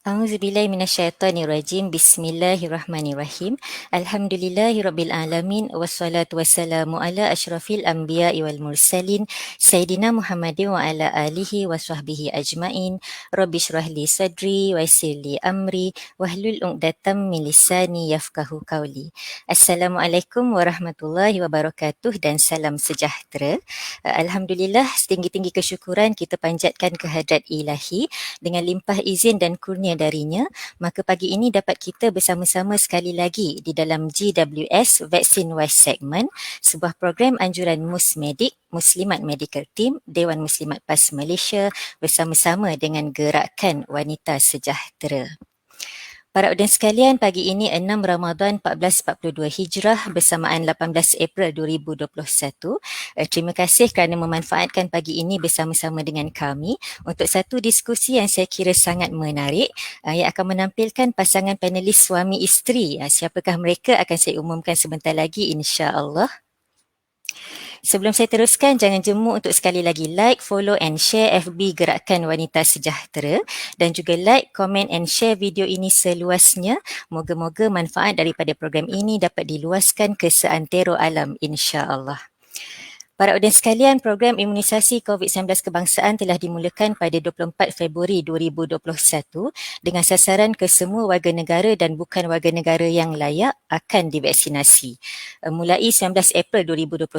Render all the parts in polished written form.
A'udzubillahi minasyaitonirrajim. Bismillahirrahmanirrahim. Alhamdulillahirabbil alamin wassalatu wassalamu ala asyrafil anbiya'i wal mursalin sayyidina Muhammadin wa ala alihi wa sahbihi ajmain. Rabbi shrah li sadri wa yassir li amri wahlul 'uqdatam min lisani yafqahu qawli. Assalamualaikum warahmatullahi wabarakatuh dan salam sejahtera. Alhamdulillah, setinggi-tinggi kesyukuran kita panjatkan kehadrat Ilahi dengan limpah izin dan kurnia darinya, maka pagi ini dapat kita bersama-sama sekali lagi di dalam GWS Vaccine Wise Segment, sebuah program anjuran Musmedik, Muslimat Medical Team, Dewan Muslimat PAS Malaysia bersama-sama dengan Gerakan Wanita Sejahtera. Para audiens sekalian, pagi ini 6 Ramadan 1442 Hijrah bersamaan 18 April 2021. Terima kasih kerana memanfaatkan pagi ini bersama-sama dengan kami untuk satu diskusi yang saya kira sangat menarik yang akan menampilkan pasangan panelis suami isteri. Siapakah mereka akan saya umumkan sebentar lagi, insya-Allah. Sebelum saya teruskan, jangan jemu untuk sekali lagi like, follow and share FB Gerakan Wanita Sejahtera dan juga like, komen and share video ini seluasnya. Moga-moga manfaat daripada program ini dapat diluaskan ke seantero alam, insya-Allah. Para audiens sekalian, program imunisasi COVID-19 kebangsaan telah dimulakan pada 24 Februari 2021 dengan sasaran ke semua warga negara dan bukan warga negara yang layak akan divaksinasi. Mulai 19 April 2021,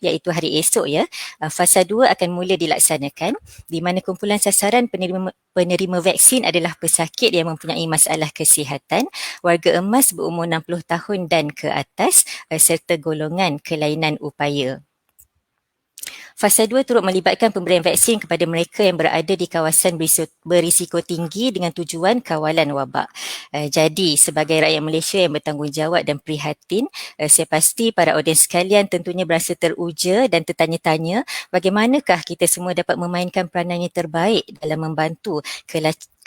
iaitu hari esok fasa 2 akan mula dilaksanakan di mana kumpulan sasaran penerima vaksin adalah pesakit yang mempunyai masalah kesihatan, warga emas berumur 60 tahun dan ke atas serta golongan kelainan upaya. Fasa 2 turut melibatkan pemberian vaksin kepada mereka yang berada di kawasan berisiko tinggi dengan tujuan kawalan wabak. Jadi, sebagai rakyat Malaysia yang bertanggungjawab dan prihatin, saya pasti para audiens sekalian tentunya berasa teruja dan tertanya-tanya bagaimanakah kita semua dapat memainkan peranan yang terbaik dalam membantu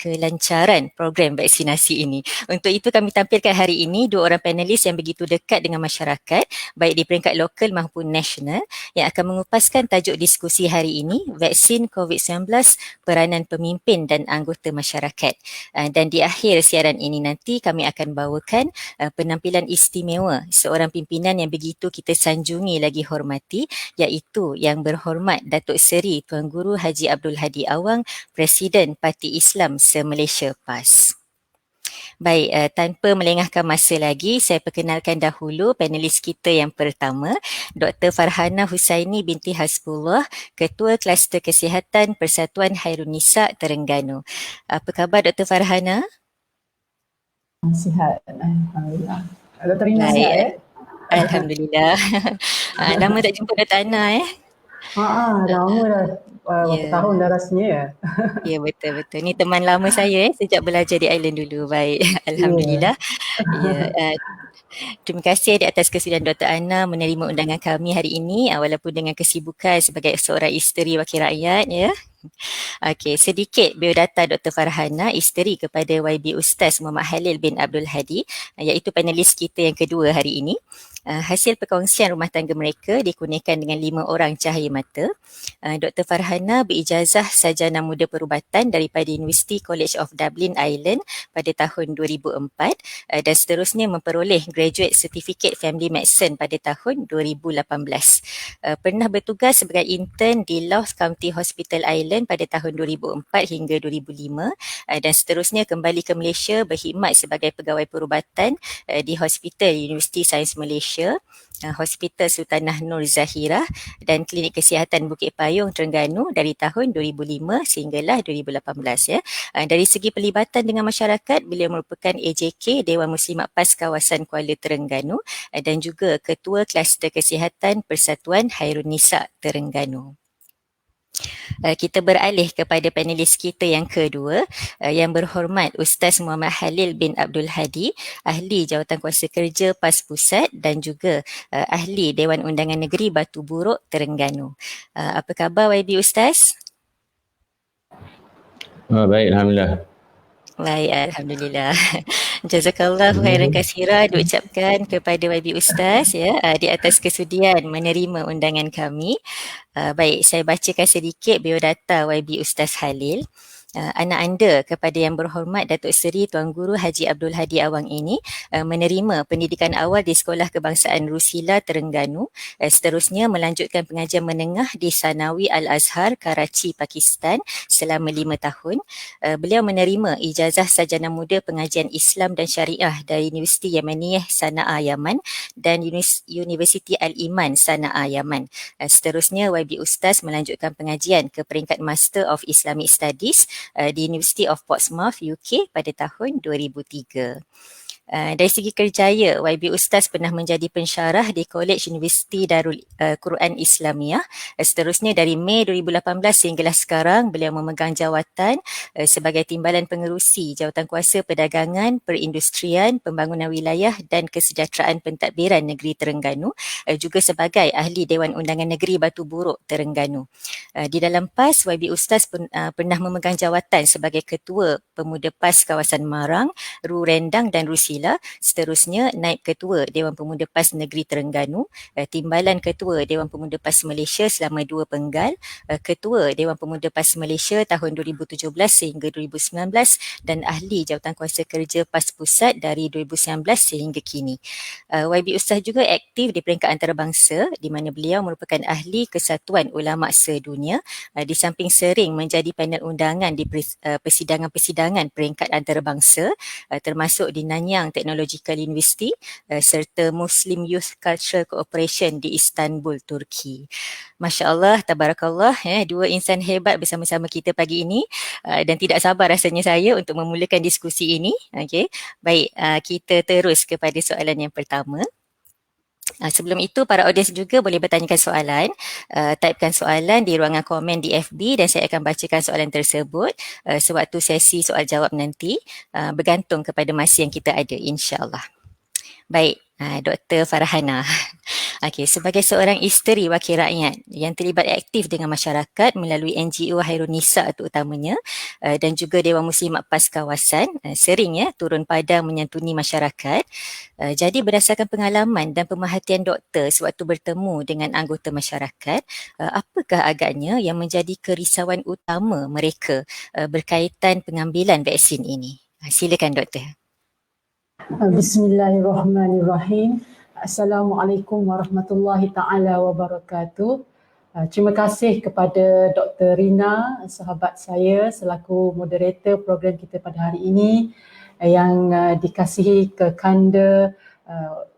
kelancaran program vaksinasi ini. Untuk itu kami tampilkan hari ini dua orang panelis yang begitu dekat dengan masyarakat, baik di peringkat lokal maupun nasional, yang akan mengupaskan tajuk diskusi hari ini, vaksin COVID-19, peranan pemimpin dan anggota masyarakat. Dan di akhir siaran ini nanti kami akan bawakan penampilan istimewa seorang pimpinan yang begitu kita sanjungi lagi hormati, iaitu Yang Berhormat Datuk Seri Tuan Guru Haji Abdul Hadi Awang, Presiden Parti Islam se-Malaysia PAS. Baik, tanpa melengahkan masa lagi, saya perkenalkan dahulu panelis kita yang pertama, Dr. Farhana Husaini binti Hasbullah, Ketua Kluster Kesihatan Persatuan Hairunisa Terengganu. Apa khabar Dr. Farhana? Sihat, Alhamdulillah. Dr. Rina sihat ya? Alhamdulillah. Lama tak jumpa Dr. Ana lama dah. Berapa tahun dah rasanya ya? Ya, betul-betul. Ni teman lama saya sejak belajar di Island dulu. Baik, Alhamdulillah. Terima kasih di atas kesudian Dr. Ana menerima undangan kami hari ini walaupun dengan kesibukan sebagai seorang isteri wakil rakyat Okey, sedikit biodata Dr. Farhana, isteri kepada YB Ustaz Muhammad Halil bin Abdul Hadi, iaitu panelis kita yang kedua hari ini. Hasil perkongsian rumah tangga mereka dikurniakan dengan 5 orang cahaya mata. Dr. Farhana berijazah sarjana muda perubatan daripada University College of Dublin, Ireland pada tahun 2004 dan seterusnya memperoleh Graduate Certificate Family Medicine pada tahun 2018. Pernah bertugas sebagai intern di Louth County Hospital, Ireland pada tahun 2004 hingga 2005 dan seterusnya kembali ke Malaysia berkhidmat sebagai pegawai perubatan di Hospital University Sains Malaysia, Hospital Sultanah Nur Zahirah dan Klinik Kesihatan Bukit Payung Terengganu dari tahun 2005 sehinggalah 2018 Dari segi pelibatan dengan masyarakat, beliau merupakan AJK Dewan Muslimat PAS Kawasan Kuala Terengganu dan juga Ketua Kluster Kesihatan Persatuan Hairunisa Terengganu. Kita beralih kepada panelis kita yang kedua, Yang Berhormat Ustaz Muhammad Halil bin Abdul Hadi, Ahli Jawatankuasa Kerja PAS Pusat dan juga Ahli Dewan Undangan Negeri Batu Buruk Terengganu. Apa khabar YB Ustaz? Baik, Alhamdulillah. Baik, Alhamdulillah. Jazakallahu khairan katsira diucapkan kepada YB Ustaz di atas kesudian menerima undangan kami. Baik, saya bacakan sedikit biodata YB Ustaz Halil. anak anda kepada Yang Berhormat Datuk Seri Tuan Guru Haji Abdul Hadi Awang ini menerima pendidikan awal di Sekolah Kebangsaan Rusila Terengganu, seterusnya melanjutkan pengajian menengah di Sanawi Al-Azhar, Karachi, Pakistan selama 5 tahun. Beliau menerima ijazah sarjana muda pengajian Islam dan Syariah dari Universiti Yamaniyah Sana'a Yaman dan Universiti Al-Iman Sana'a Yaman. Seterusnya YB Ustaz melanjutkan pengajian ke peringkat Master of Islamic Studies di University of Portsmouth, UK pada tahun 2003. Dari segi kerjaya, YB Ustaz pernah menjadi pensyarah di College Universiti Darul Quran Islamiyah. Seterusnya dari Mei 2018 sehinggalah sekarang, beliau memegang jawatan sebagai Timbalan Pengerusi Jawatan Kuasa Perdagangan, Perindustrian, Pembangunan Wilayah dan Kesejahteraan Pentadbiran Negeri Terengganu, juga sebagai Ahli Dewan Undangan Negeri Batu Buruk Terengganu. Di dalam PAS, YB Ustaz pernah memegang jawatan sebagai Ketua Pemuda PAS Kawasan Marang, Ru Rendang dan Rusila. Seterusnya Naib Ketua Dewan Pemuda PAS Negeri Terengganu, Timbalan Ketua Dewan Pemuda PAS Malaysia selama 2 penggal, Ketua Dewan Pemuda PAS Malaysia tahun 2017 sehingga 2019 dan Ahli Jawatan Kuasa Kerja PAS Pusat dari 2019 sehingga kini. YB Ustaz juga aktif di peringkat antarabangsa di mana beliau merupakan Ahli Kesatuan Ulama Sedunia, di samping sering menjadi panel undangan di persidangan-persidangan peringkat antarabangsa termasuk di Nanyang Technological University serta Muslim Youth Cultural Cooperation di Istanbul, Turki. Masya Allah, tabarakallah, dua insan hebat bersama-sama kita pagi ini dan tidak sabar rasanya saya untuk memulakan diskusi ini. Okay. Baik, kita terus kepada soalan yang pertama. Sebelum itu, para audiens juga boleh bertanyakan soalan. Typekan soalan di ruangan komen di FB dan saya akan bacakan soalan tersebut sewaktu sesi soal jawab nanti, bergantung kepada masa yang kita ada, insyaAllah. Baik, Dr. Farhana. Okey, sebagai seorang isteri wakil rakyat yang terlibat aktif dengan masyarakat melalui NGO Hairun Nisa terutamanya dan juga Dewan Muslimat PAS kawasan, sering turun padang menyantuni masyarakat. Jadi berdasarkan pengalaman dan pemerhatian doktor sewaktu bertemu dengan anggota masyarakat, apakah agaknya yang menjadi kerisauan utama mereka berkaitan pengambilan vaksin ini? Silakan doktor. Bismillahirrahmanirrahim. Assalamualaikum warahmatullahi taala wabarakatuh. Terima kasih kepada Dr. Rina, sahabat saya selaku moderator program kita pada hari ini, yang dikasihi kekanda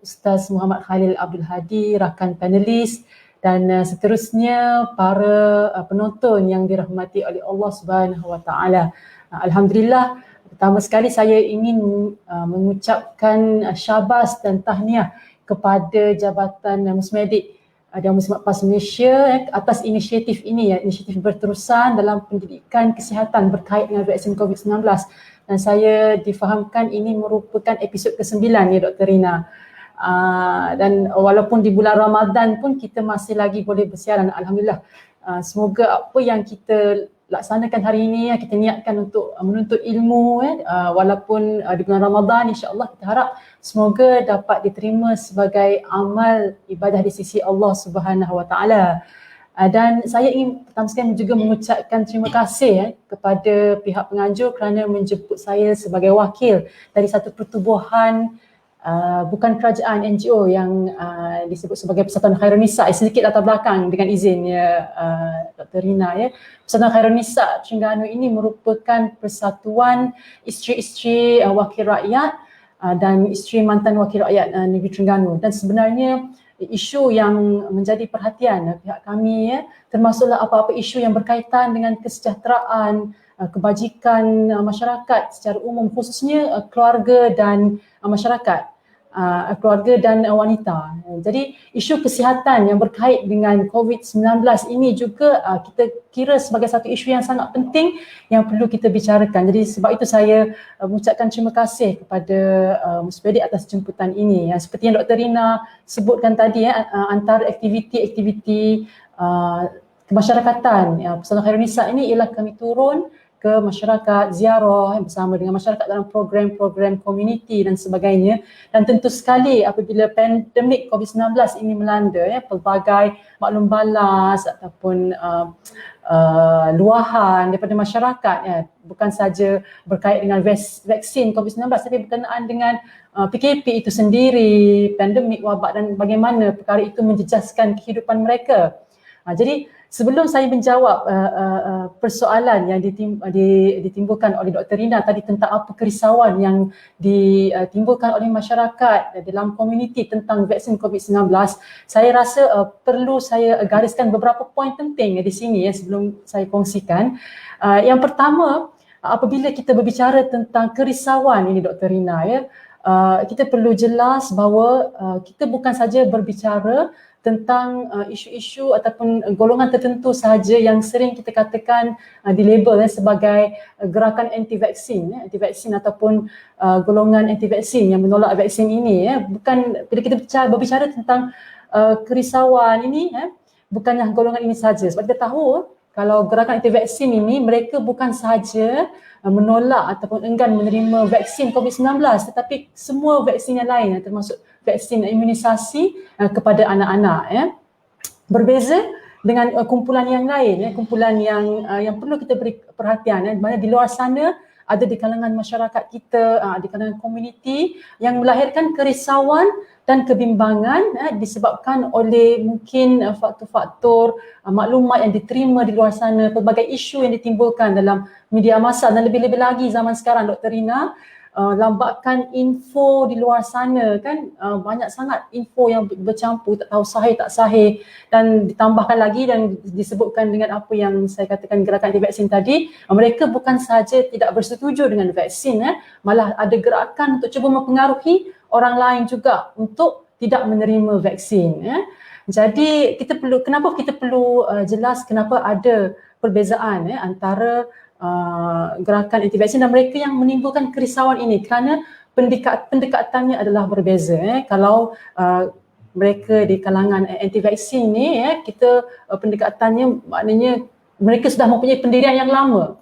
Ustaz Muhammad Khalil Abdul Hadi, rakan panelis dan seterusnya para penonton yang dirahmati oleh Allah Subhanahu Wa Taala. Alhamdulillah, pertama sekali saya ingin mengucapkan syabas dan tahniah kepada Jabatan Musmedik Dewan Muslimat PAS Malaysia atas inisiatif ini, inisiatif berterusan dalam pendidikan kesihatan berkait dengan vaksin COVID-19, dan saya difahamkan ini merupakan episod ke-9 Dr. Rina. Dan walaupun di bulan Ramadan pun kita masih lagi boleh bersiaran, alhamdulillah. Semoga apa yang kita laksanakan hari ini, kita niatkan untuk menuntut ilmu, walaupun di bulan Ramadan, insya-Allah kita harap semoga dapat diterima sebagai amal ibadah di sisi Allah Subhanahu Wa Taala. Dan saya ingin pertama sekali juga mengucapkan terima kasih kepada pihak penganjur kerana menjemput saya sebagai wakil dari satu pertubuhan bukan kerajaan, NGO yang disebut sebagai Persatuan Khairun Nisa. Sedikit latar belakang dengan izin Dr. Rina. Persatuan Khairun Nisa Terengganu ini merupakan persatuan isteri-isteri wakil rakyat dan isteri mantan wakil rakyat negeri Terengganu, dan sebenarnya isu yang menjadi perhatian pihak kami termasuklah apa-apa isu yang berkaitan dengan kesejahteraan, kebajikan masyarakat secara umum, khususnya keluarga dan masyarakat, keluarga dan wanita. Jadi isu kesihatan yang berkait dengan COVID-19 ini juga kita kira sebagai satu isu yang sangat penting yang perlu kita bicarakan. Jadi sebab itu saya mengucapkan terima kasih kepada Musmedik atas jemputan ini. Seperti yang Dr. Rina sebutkan tadi, antara aktiviti-aktiviti kemasyarakatan Persatuan Khairun Nisa ini ialah kami turun ke masyarakat, ziarah bersama dengan masyarakat dalam program-program komuniti dan sebagainya. Dan tentu sekali apabila pandemik COVID-19 ini melanda, pelbagai maklum balas ataupun luahan daripada masyarakat, ya, bukan saja berkait dengan vaksin COVID-19 tapi berkenaan dengan PKP itu sendiri, pandemik, wabak dan bagaimana perkara itu menjejaskan kehidupan mereka. Jadi sebelum saya menjawab persoalan yang ditimbulkan oleh Dr. Rina tadi tentang apa kerisauan yang ditimbulkan oleh masyarakat dalam komuniti tentang vaksin COVID-19, saya rasa perlu saya gariskan beberapa poin penting di sini sebelum saya kongsikan. Yang pertama, apabila kita berbicara tentang kerisauan ini Dr. Rina, kita perlu jelas bahawa kita bukan saja berbicara tentang isu-isu ataupun golongan tertentu sahaja yang sering kita katakan dilabel sebagai gerakan anti-vaksin ataupun golongan anti-vaksin yang menolak vaksin ini. Bukan, bila kita berbicara tentang kerisauan ini, bukanlah golongan ini sahaja. Sebab kita tahu kalau gerakan anti-vaksin ini mereka bukan sahaja menolak ataupun enggan menerima vaksin COVID-19 tetapi semua vaksin yang lain termasuk vaksin imunisasi kepada anak-anak. Berbeza dengan kumpulan yang lain, kumpulan yang perlu kita beri perhatian, di mana di luar sana ada di kalangan masyarakat kita, di kalangan komuniti yang melahirkan kerisauan dan kebimbangan disebabkan oleh mungkin faktor-faktor maklumat yang diterima di luar sana, pelbagai isu yang ditimbulkan dalam media massa dan lebih-lebih lagi zaman sekarang Dr. Rina, lambakan info di luar sana kan, banyak sangat info yang bercampur, tak tahu sahih tak sahih, dan ditambahkan lagi dan disebutkan dengan apa yang saya katakan gerakan anti-vaksin tadi, mereka bukan sahaja tidak bersetuju dengan vaksin, malah ada gerakan untuk cuba mempengaruhi orang lain juga untuk tidak menerima vaksin. Jadi kenapa kita perlu jelas kenapa ada perbezaan antara gerakan anti-vaksin dan mereka yang menimbulkan kerisauan ini, kerana pendekatannya adalah berbeza. Kalau mereka di kalangan anti-vaksin ni, kita pendekatannya maknanya mereka sudah mempunyai pendirian yang lama,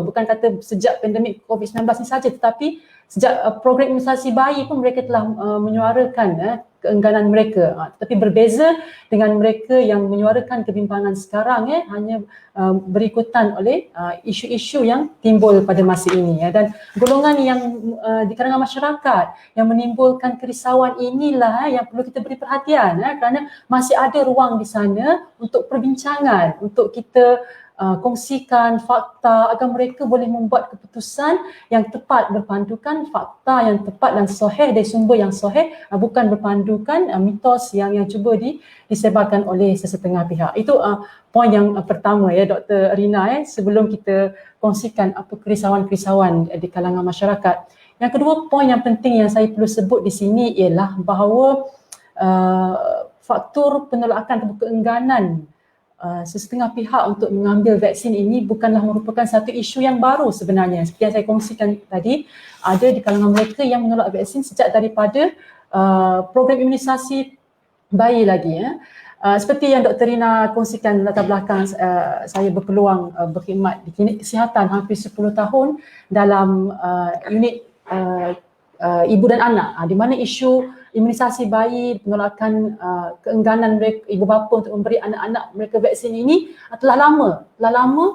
bukan kata sejak pandemik COVID-19 ni saja, tetapi sejak program imunisasi bayi pun mereka telah menyuarakan keengganan mereka. Tetapi berbeza dengan mereka yang menyuarakan kebimbangan sekarang, hanya berikutan oleh isu-isu yang timbul pada masa ini. Dan golongan yang di kalangan masyarakat yang menimbulkan kerisauan inilah yang perlu kita beri perhatian, kerana masih ada ruang di sana untuk perbincangan, untuk kita kongsikan fakta agar mereka boleh membuat keputusan yang tepat berpandukan fakta yang tepat dan sahih dari sumber yang sahih, bukan berpandukan mitos yang cuba disebarkan oleh sesetengah pihak. Itu poin yang pertama Dr. Rina, sebelum kita kongsikan apa kerisauan-kerisauan di kalangan masyarakat. Yang kedua, poin yang penting yang saya perlu sebut di sini ialah bahawa faktor penolakan atau keengganan sesetengah pihak untuk mengambil vaksin ini bukanlah merupakan satu isu yang baru sebenarnya. Seperti yang saya kongsikan tadi, ada di kalangan mereka yang menolak vaksin sejak daripada program imunisasi bayi lagi. Seperti yang Dr. Rina kongsikan latar belakang, saya berpeluang berkhidmat di klinik kesihatan hampir 10 tahun dalam unit ibu dan anak, di mana isu imunisasi bayi, penolakan keengganan mereka, ibu bapa untuk memberi anak-anak mereka vaksin ini telah lama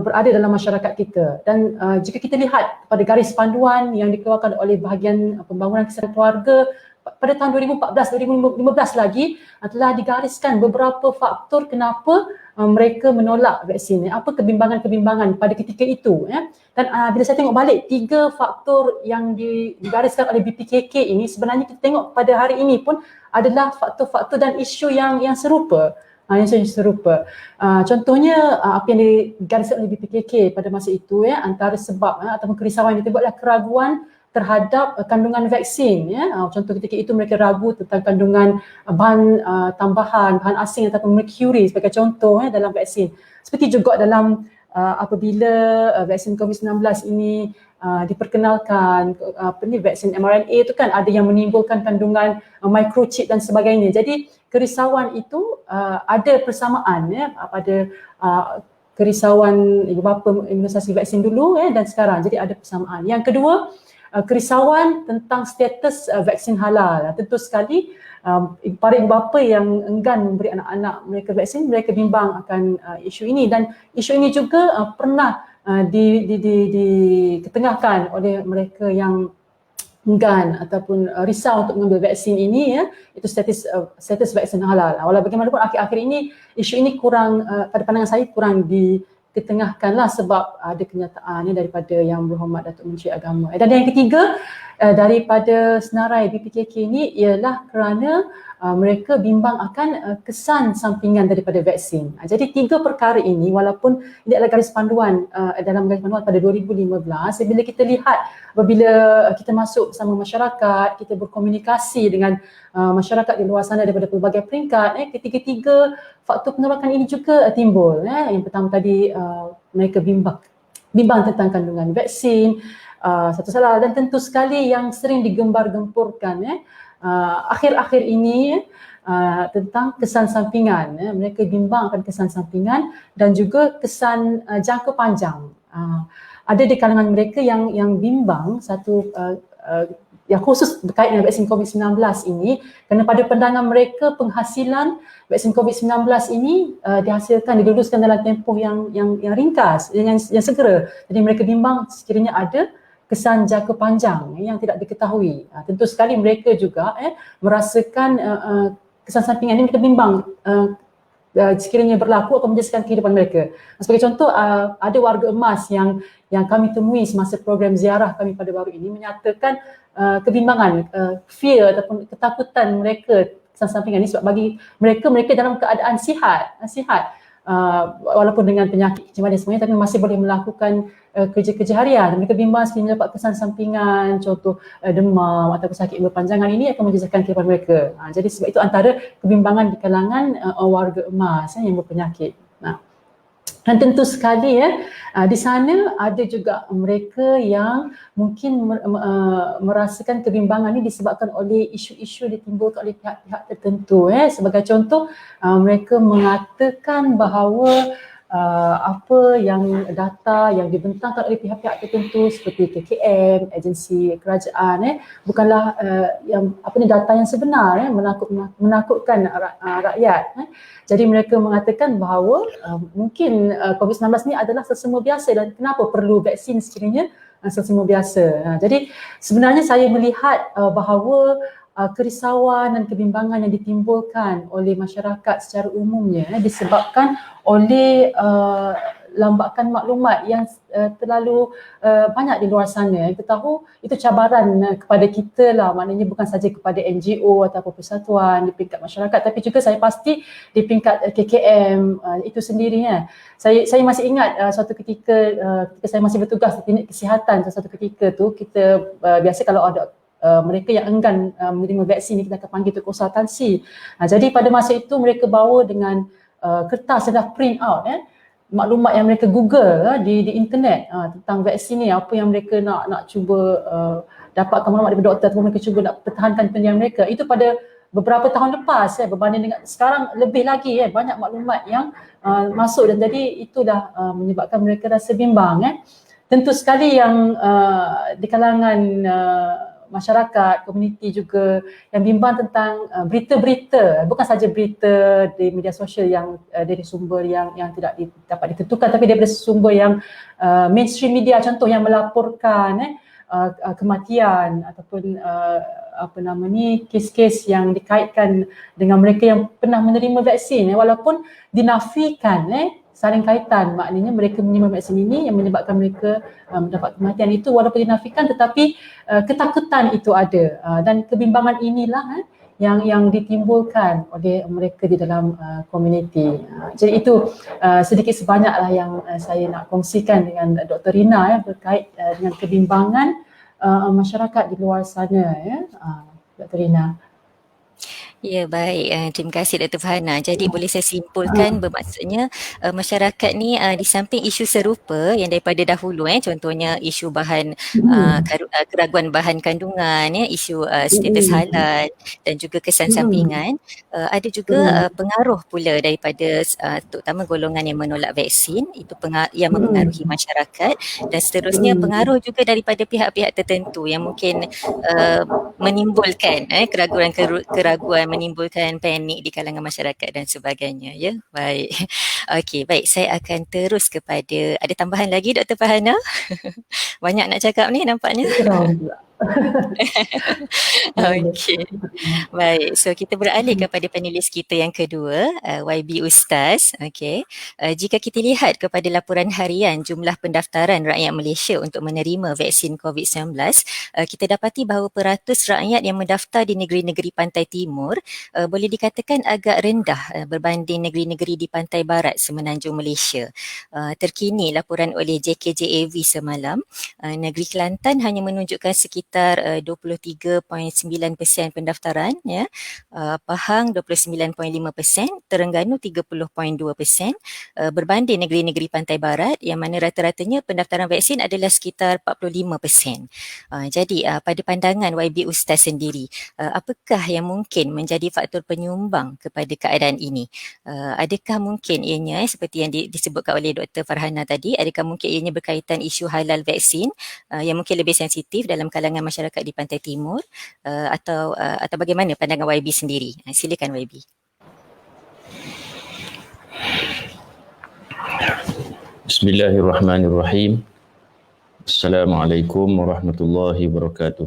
berada dalam masyarakat kita. Dan jika kita lihat pada garis panduan yang dikeluarkan oleh bahagian pembangunan kesihatan keluarga pada tahun 2014-2015 lagi, telah digariskan beberapa faktor kenapa mereka menolak vaksin, apa kebimbangan-kebimbangan pada ketika itu. Dan bila saya tengok balik 3 faktor yang digariskan oleh BPKK ini, sebenarnya kita tengok pada hari ini pun adalah faktor-faktor dan isu yang serupa. Contohnya apa yang digariskan oleh BPKK pada masa itu, antara sebab ataupun kerisauan yang disebutlah keraguan terhadap kandungan vaksin. Contoh ketika itu mereka ragu tentang kandungan bahan tambahan, bahan asing ataupun merkuri sebagai contoh dalam vaksin. Seperti juga dalam apabila vaksin COVID-19 ini diperkenalkan, vaksin mRNA itu kan ada yang menimbulkan kandungan microchip dan sebagainya. Jadi kerisauan itu ada persamaan pada kerisauan ibu bapa imunisasi vaksin dulu dan sekarang. Jadi ada persamaan. Yang kedua, kerisauan tentang status vaksin halal. Tentu sekali para ibu bapa yang enggan memberi anak-anak mereka vaksin, mereka bimbang akan isu ini, dan isu ini juga pernah diketengahkan oleh mereka yang enggan ataupun risau untuk mengambil vaksin ini, ya, itu status vaksin halal. Walau bagaimanapun akhir-akhir ini isu ini kurang, pada pandangan saya kurang diketengahkanlah sebab ada kenyataan daripada Yang Berhormat Datuk Menteri Agama. Dan yang ketiga daripada senarai BPKK ini ialah kerana mereka bimbang akan kesan sampingan daripada vaksin. Jadi tiga perkara ini, walaupun ini adalah garis panduan dalam garis panduan pada 2015, bila kita lihat apabila kita masuk bersama masyarakat, kita berkomunikasi dengan masyarakat di luar sana daripada pelbagai peringkat, ketiga-tiga faktor penolakan ini juga timbul. Yang pertama tadi mereka bimbang tentang kandungan vaksin, satu salah, dan tentu sekali yang sering digembar-gempurkan akhir-akhir ini tentang kesan sampingan. Mereka bimbang akan kesan sampingan dan juga kesan jangka panjang. Ada di kalangan mereka yang bimbang satu yang khusus berkait dengan vaksin COVID-19 ini, kerana pada pandangan mereka penghasilan vaksin COVID-19 ini diluluskan dalam tempoh yang ringkas, yang segera. Jadi mereka bimbang sekiranya ada kesan jangka panjang yang tidak diketahui. Tentu sekali mereka juga merasakan kesan sampingan ini, mereka bimbang sekiranya berlaku akan menjadikan kehidupan mereka. Sebagai contoh, ada warga emas yang kami temui semasa program ziarah kami pada baru ini menyatakan kebimbangan, fear ataupun ketakutan mereka kesan sampingan ini, sebab bagi mereka dalam keadaan sihat, walaupun dengan penyakit macam mana semuanya, tapi masih boleh melakukan kerja-kerja harian. Mereka bimbang sekiranya dapat kesan sampingan, contoh demam atau sakit berpanjangan, ini akan menjejaskan kehidupan mereka. Jadi sebab itu antara kebimbangan di kalangan warga emas yang berpenyakit. Dan tentu sekali di sana ada juga mereka yang mungkin merasakan kebimbangan ini disebabkan oleh isu-isu ditimbulkan oleh pihak-pihak tertentu. Sebagai contoh, mereka mengatakan bahawa apa yang data yang dibentangkan oleh pihak-pihak tertentu seperti KKM, agensi kerajaan, bukanlah data yang sebenar, menakutkan rakyat. Jadi mereka mengatakan bahawa mungkin COVID-19 ni adalah sesama biasa, dan kenapa perlu vaksin sekiranya sesama biasa. Jadi sebenarnya saya melihat bahawa kerisauan dan kebimbangan yang ditimbulkan oleh masyarakat secara umumnya disebabkan oleh lambakan maklumat yang terlalu banyak di luar sana. Kita tahu itu cabaran kepada kita lah, maknanya bukan saja kepada NGO ataupun persatuan di peringkat masyarakat, tapi juga saya pasti di peringkat KKM itu sendirinya. Saya masih ingat suatu ketika saya masih bertugas di klinik kesihatan, suatu ketika tu kita biasa kalau ada mereka yang enggan menerima vaksin, kita akan panggil untuk konsultasi. Jadi pada masa itu mereka bawa dengan kertas yang dah print out maklumat yang mereka Google di internet tentang vaksin ni, apa yang mereka nak cuba dapatkan maklumat daripada doktor, ataupun mereka cuba nak pertahankan pendirian mereka. Itu pada beberapa tahun lepas berbanding dengan sekarang, lebih lagi banyak maklumat yang masuk, dan jadi itu dah menyebabkan mereka rasa bimbang. Tentu sekali yang di kalangan masyarakat, komuniti juga yang bimbang tentang berita-berita, bukan saja berita di media sosial yang dari sumber yang tidak dapat ditentukan, tapi daripada sumber yang mainstream media, contoh yang melaporkan kematian ataupun kes-kes yang dikaitkan dengan mereka yang pernah menerima vaksin, walaupun dinafikan saling kaitan, maknanya mereka menerima vaksin ini yang menyebabkan mereka mendapat kematian itu, walaupun dinafikan, tetapi ketakutan itu ada, dan kebimbangan inilah yang ditimbulkan oleh mereka di dalam komuniti. Jadi itu sedikit sebanyaklah yang saya nak kongsikan dengan Dr. Rina berkait dengan kebimbangan masyarakat di luar sana, Dr. Rina. Ya, baik. Terima kasih Dr. Farhana. Jadi boleh saya simpulkan bermaksudnya masyarakat ni di samping isu serupa yang daripada dahulu, contohnya isu bahan keraguan bahan kandungan, isu status halal dan juga kesan sampingan, ada juga pengaruh pula daripada terutama golongan yang menolak vaksin, itu yang mempengaruhi masyarakat, dan seterusnya pengaruh juga daripada pihak-pihak tertentu yang mungkin menimbulkan keraguan menimbulkan panik di kalangan masyarakat dan sebagainya, ya. Baik. Okey, baik, saya akan terus kepada, ada tambahan lagi Dr. Farhana? Banyak nak cakap ni nampaknya. Geram pula. Boleh. Okey. Baik, so kita beralih kepada panelis kita yang kedua, YB Ustaz. Okey. Jika kita lihat kepada laporan harian jumlah pendaftaran rakyat Malaysia untuk menerima vaksin COVID-19, kita dapati bahawa peratus rakyat yang mendaftar di negeri-negeri pantai timur boleh dikatakan agak rendah berbanding negeri-negeri di pantai barat semenanjung Malaysia. Terkini laporan oleh JKJAV semalam, negeri Kelantan hanya menunjukkan sekitar 23.9% pendaftaran, ya. Pahang 29.5%, Terengganu 30.2%, berbanding negeri-negeri pantai barat yang mana rata-ratanya pendaftaran vaksin adalah sekitar 45%. Jadi pada pandangan YB Ustaz sendiri, apakah yang mungkin menjadi faktor penyumbang kepada keadaan ini? Adakah mungkin ianya seperti yang disebutkan oleh Dr. Farhana tadi, adakah mungkin ianya berkaitan isu halal vaksin yang mungkin lebih sensitif dalam kalangan masyarakat di pantai timur, atau bagaimana pandangan YB sendiri? Silakan YB. Bismillahirrahmanirrahim. Assalamualaikum warahmatullahi wabarakatuh.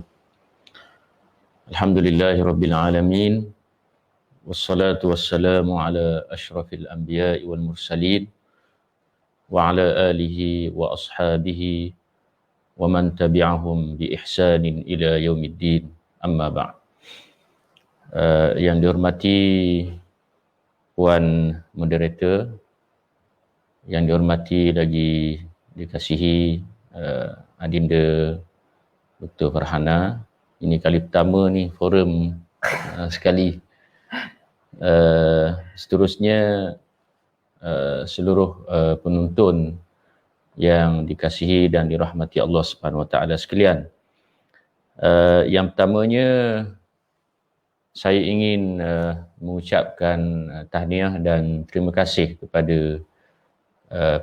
Alhamdulillahirabbil alamin. Wassalatu wassalamu ala asyrafil anbiya'i wal mursalin wa ala alihi wa ashabihi wa man tabi'ahum bi ihsanin ila yaumiddin. Amma ba'd. Yang dihormati Puan Moderator, yang dihormati lagi dikasihi Adinda Dr. Farhana. Ini kali pertama ni forum sekali. Seterusnya seluruh penonton yang dikasihi dan dirahmati Allah Subhanahu Wa Taala sekalian. Yang pertamanya saya ingin mengucapkan tahniah dan terima kasih kepada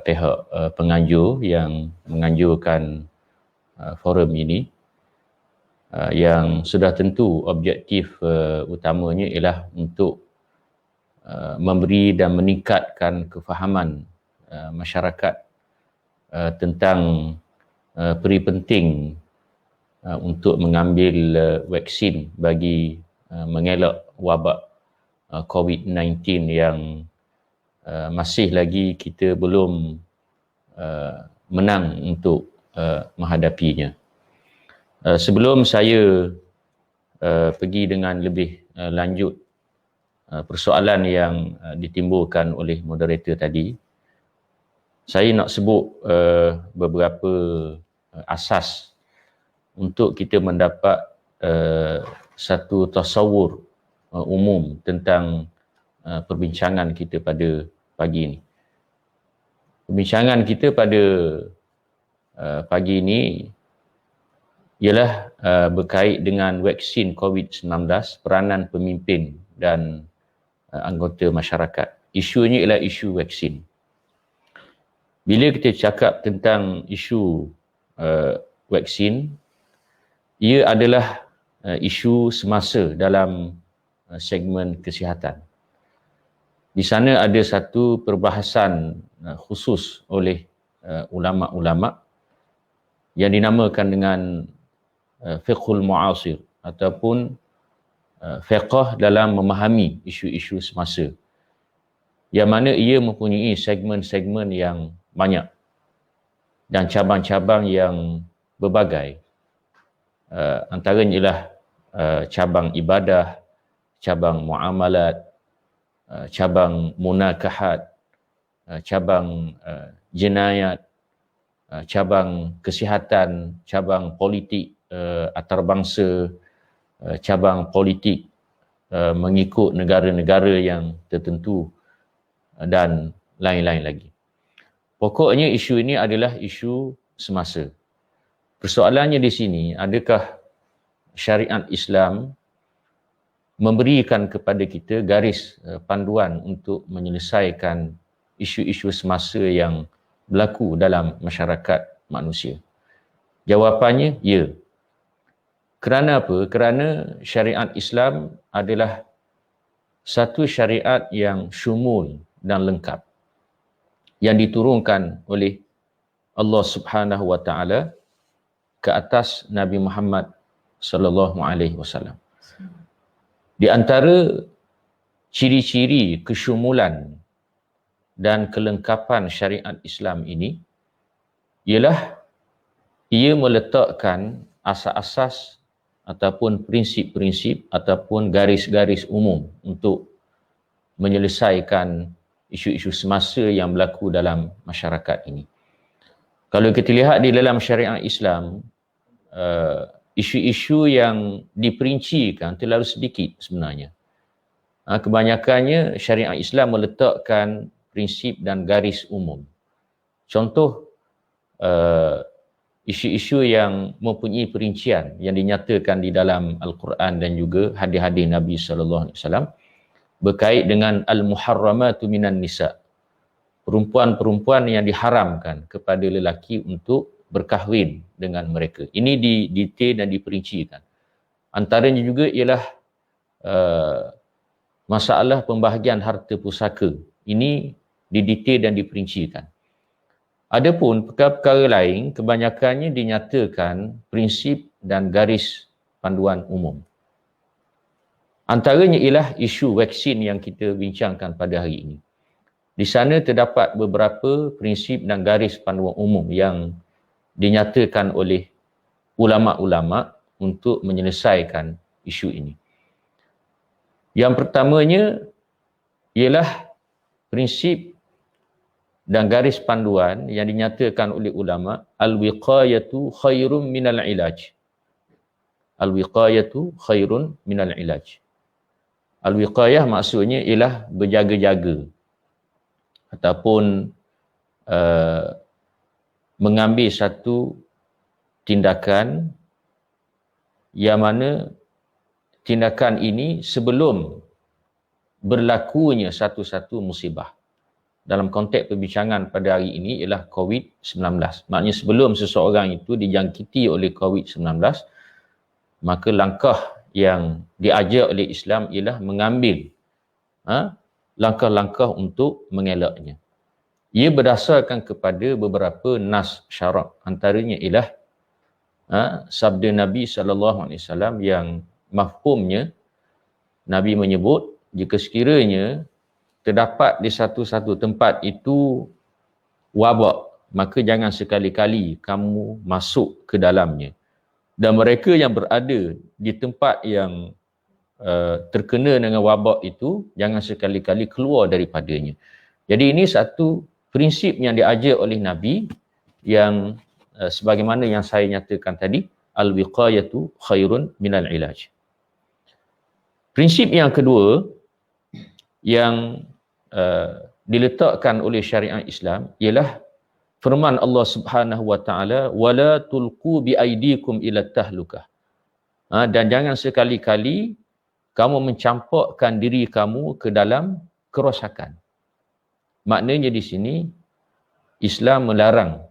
pihak penganjur yang menganjurkan forum ini, yang sudah tentu objektif utamanya ialah untuk memberi dan meningkatkan kefahaman masyarakat tentang peri penting untuk mengambil vaksin bagi mengelak wabak COVID-19 yang masih lagi kita belum menang untuk menghadapinya. Sebelum saya pergi dengan lebih lanjut persoalan yang ditimbulkan oleh moderator tadi, saya nak sebut beberapa asas untuk kita mendapat satu tasawur umum tentang perbincangan kita pada pagi ini. Perbincangan kita pada pagi ini ialah berkait dengan vaksin COVID-19, peranan pemimpin dan anggota masyarakat. Isunya ialah isu vaksin. Bila kita cakap tentang isu vaksin, ia adalah isu semasa dalam segmen kesihatan. Di sana ada satu perbahasan khusus oleh ulama-ulama yang dinamakan dengan fiqhul mu'asir ataupun fiqh dalam memahami isu-isu semasa, yang mana ia mempunyai segmen-segmen yang banyak dan cabang-cabang yang berbagai. Antaranya ialah cabang ibadah, cabang muamalat, cabang munakahat, cabang jenayat, cabang kesihatan, cabang politik antarabangsa, cabang politik mengikut negara-negara yang tertentu dan lain-lain lagi. Pokoknya isu ini adalah isu semasa. Persoalannya di sini, adakah syariat Islam memberikan kepada kita garis panduan untuk menyelesaikan isu-isu semasa yang berlaku dalam masyarakat manusia? Jawapannya, ya. Kerana apa? Kerana syariat Islam adalah satu syariat yang syumul dan lengkap yang diturunkan oleh Allah Subhanahu wa taala ke atas Nabi Muhammad sallallahu alaihi wasallam. Di antara ciri-ciri kesyumulan dan kelengkapan syariat Islam ini ialah ia meletakkan asas-asas ataupun prinsip-prinsip ataupun garis-garis umum untuk menyelesaikan isu-isu semasa yang berlaku dalam masyarakat ini. Kalau kita lihat di dalam syariat Islam, isu-isu yang diperincikan terlalu sedikit sebenarnya. Kebanyakannya syariat Islam meletakkan prinsip dan garis umum. Contoh, isu-isu yang mempunyai perincian yang dinyatakan di dalam Al-Quran dan juga hadis-hadis Nabi SAW berkait dengan al-muharramatu minan nisa, perempuan-perempuan yang diharamkan kepada lelaki untuk berkahwin dengan mereka. Ini didetail dan diperincikan. Antaranya juga ialah masalah pembahagian harta pusaka. Ini didetail dan diperincikan. Adapun perkara-perkara lain, kebanyakannya dinyatakan prinsip dan garis panduan umum. Antaranya ialah isu vaksin yang kita bincangkan pada hari ini. Di sana terdapat beberapa prinsip dan garis panduan umum yang dinyatakan oleh ulama-ulama untuk menyelesaikan isu ini. Yang pertamanya ialah prinsip dan garis panduan yang dinyatakan oleh ulama, al-wiqayatu khairun minal ilaj. Al-wiqayatu khairun minal ilaj. Al-wiqayah maksudnya ialah berjaga-jaga ataupun mengambil satu tindakan yang mana tindakan ini sebelum berlakunya satu-satu musibah. Dalam konteks perbincangan pada hari ini ialah COVID-19. Maknanya sebelum seseorang itu dijangkiti oleh COVID-19, maka langkah yang diajar oleh Islam ialah mengambil langkah-langkah untuk mengelaknya. Ia berdasarkan kepada beberapa nas syarak. Antaranya ialah sabda Nabi SAW yang mafhumnya Nabi menyebut, jika sekiranya terdapat di satu-satu tempat itu wabak, maka jangan sekali-kali kamu masuk ke dalamnya. Dan mereka yang berada di tempat yang terkena dengan wabak itu, jangan sekali-kali keluar daripadanya. Jadi ini satu prinsip yang diajar oleh Nabi yang sebagaimana yang saya nyatakan tadi, al-wiqayatu khairun minal ilaj. Prinsip yang kedua yang diletakkan oleh syariat Islam ialah firman Allah Subhanahu wa taala, wala tulqu bi aidikum ila tahlukah. Dan jangan sekali-kali kamu mencampakkan diri kamu ke dalam kerosakan. Maknanya di sini Islam melarang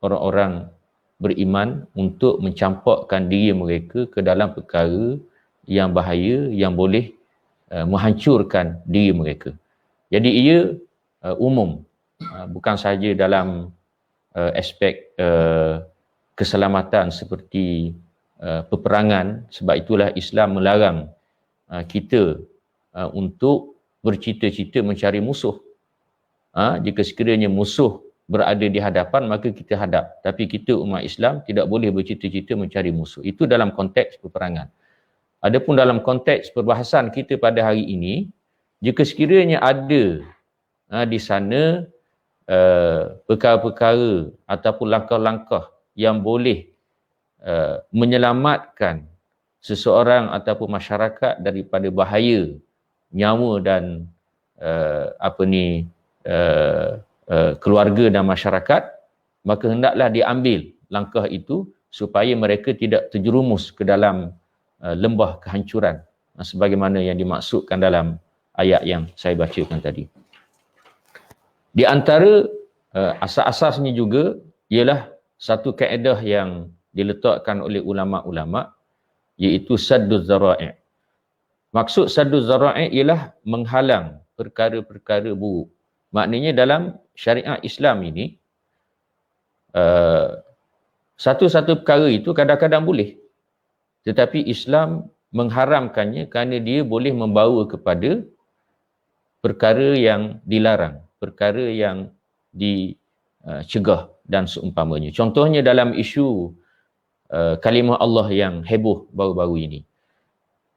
orang-orang beriman untuk mencampakkan diri mereka ke dalam perkara yang bahaya yang boleh menghancurkan diri mereka. Jadi ia umum, bukan sahaja dalam aspek keselamatan seperti peperangan. Sebab itulah Islam melarang kita untuk bercita-cita mencari musuh. Jika sekiranya musuh berada di hadapan, maka kita hadap. Tapi kita umat Islam tidak boleh bercita-cita mencari musuh. Itu dalam konteks peperangan. Adapun dalam konteks perbahasan kita pada hari ini, jika sekiranya ada di sana perkara-perkara ataupun langkah-langkah yang boleh menyelamatkan seseorang ataupun masyarakat daripada bahaya nyawa dan keluarga dan masyarakat, maka hendaklah diambil langkah itu supaya mereka tidak terjerumus ke dalam lembah kehancuran sebagaimana yang dimaksudkan dalam ayat yang saya bacakan tadi. Di antara asas-asasnya juga ialah satu kaedah yang diletakkan oleh ulama-ulama, iaitu sadduz zara'i'. Maksud saddu zara'i ialah menghalang perkara-perkara buruk. Maknanya dalam syariat Islam ini, satu-satu perkara itu kadang-kadang boleh. Tetapi Islam mengharamkannya kerana dia boleh membawa kepada perkara yang dilarang, perkara yang dicegah dan seumpamanya. Contohnya dalam isu kalimah Allah yang heboh baru-baru ini.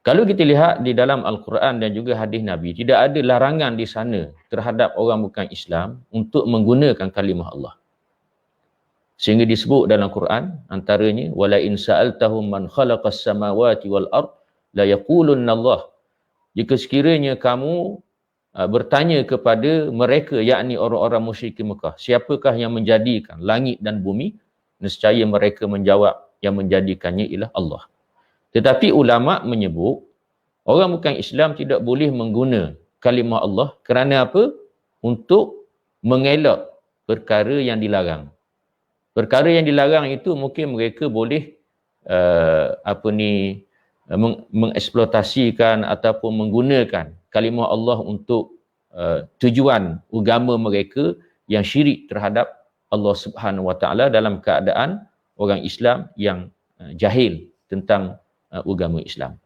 Kalau kita lihat di dalam Al-Quran dan juga hadis Nabi, tidak ada larangan di sana terhadap orang bukan Islam untuk menggunakan kalimah Allah. Sehingga disebut dalam Quran, antaranya, wala in sa'altahum man khalaqas samawati wal ard la yaqulunna Allah. Jika sekiranya kamu bertanya kepada mereka, yakni orang-orang musyrikin Mekah, siapakah yang menjadikan langit dan bumi? Nescaya mereka menjawab, yang menjadikannya ialah Allah. Tetapi ulama menyebut orang bukan Islam tidak boleh mengguna kalimah Allah kerana apa? Untuk mengelak perkara yang dilarang. Perkara yang dilarang itu mungkin mereka boleh mengeksploitasikan ataupun menggunakan kalimah Allah untuk tujuan agama mereka yang syirik terhadap Allah Subhanahu Wa Taala dalam keadaan orang Islam yang jahil tentang agama Islam.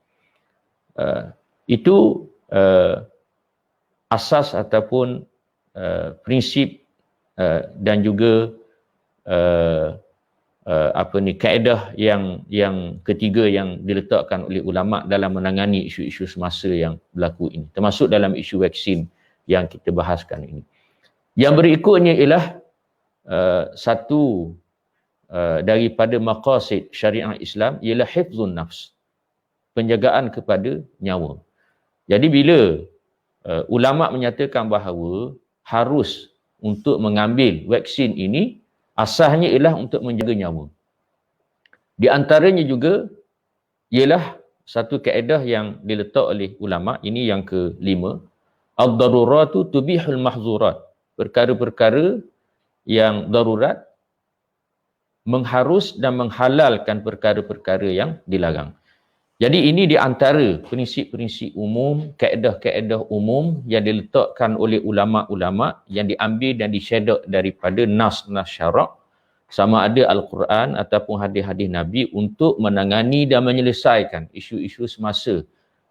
Itu asas ataupun prinsip dan juga kaedah yang ketiga yang diletakkan oleh ulama dalam menangani isu-isu semasa yang berlaku ini, termasuk dalam isu vaksin yang kita bahaskan ini. Yang berikutnya ialah satu daripada maqasid syariat Islam ialah hifzun nafs, penjagaan kepada nyawa. Jadi bila ulama menyatakan bahawa harus untuk mengambil vaksin ini, asasnya ialah untuk menjaga nyawa. Di antaranya juga ialah satu kaedah yang diletak oleh ulama, ini yang kelima, ad-daruratu tubihul mahzurat. Perkara-perkara yang darurat mengharus dan menghalalkan perkara-perkara yang dilarang. Jadi ini di antara prinsip-prinsip umum, kaedah-kaedah umum yang diletakkan oleh ulama-ulama yang diambil dan disyedok daripada nas-nas syarak, sama ada Al-Quran ataupun hadis-hadis Nabi, untuk menangani dan menyelesaikan isu-isu semasa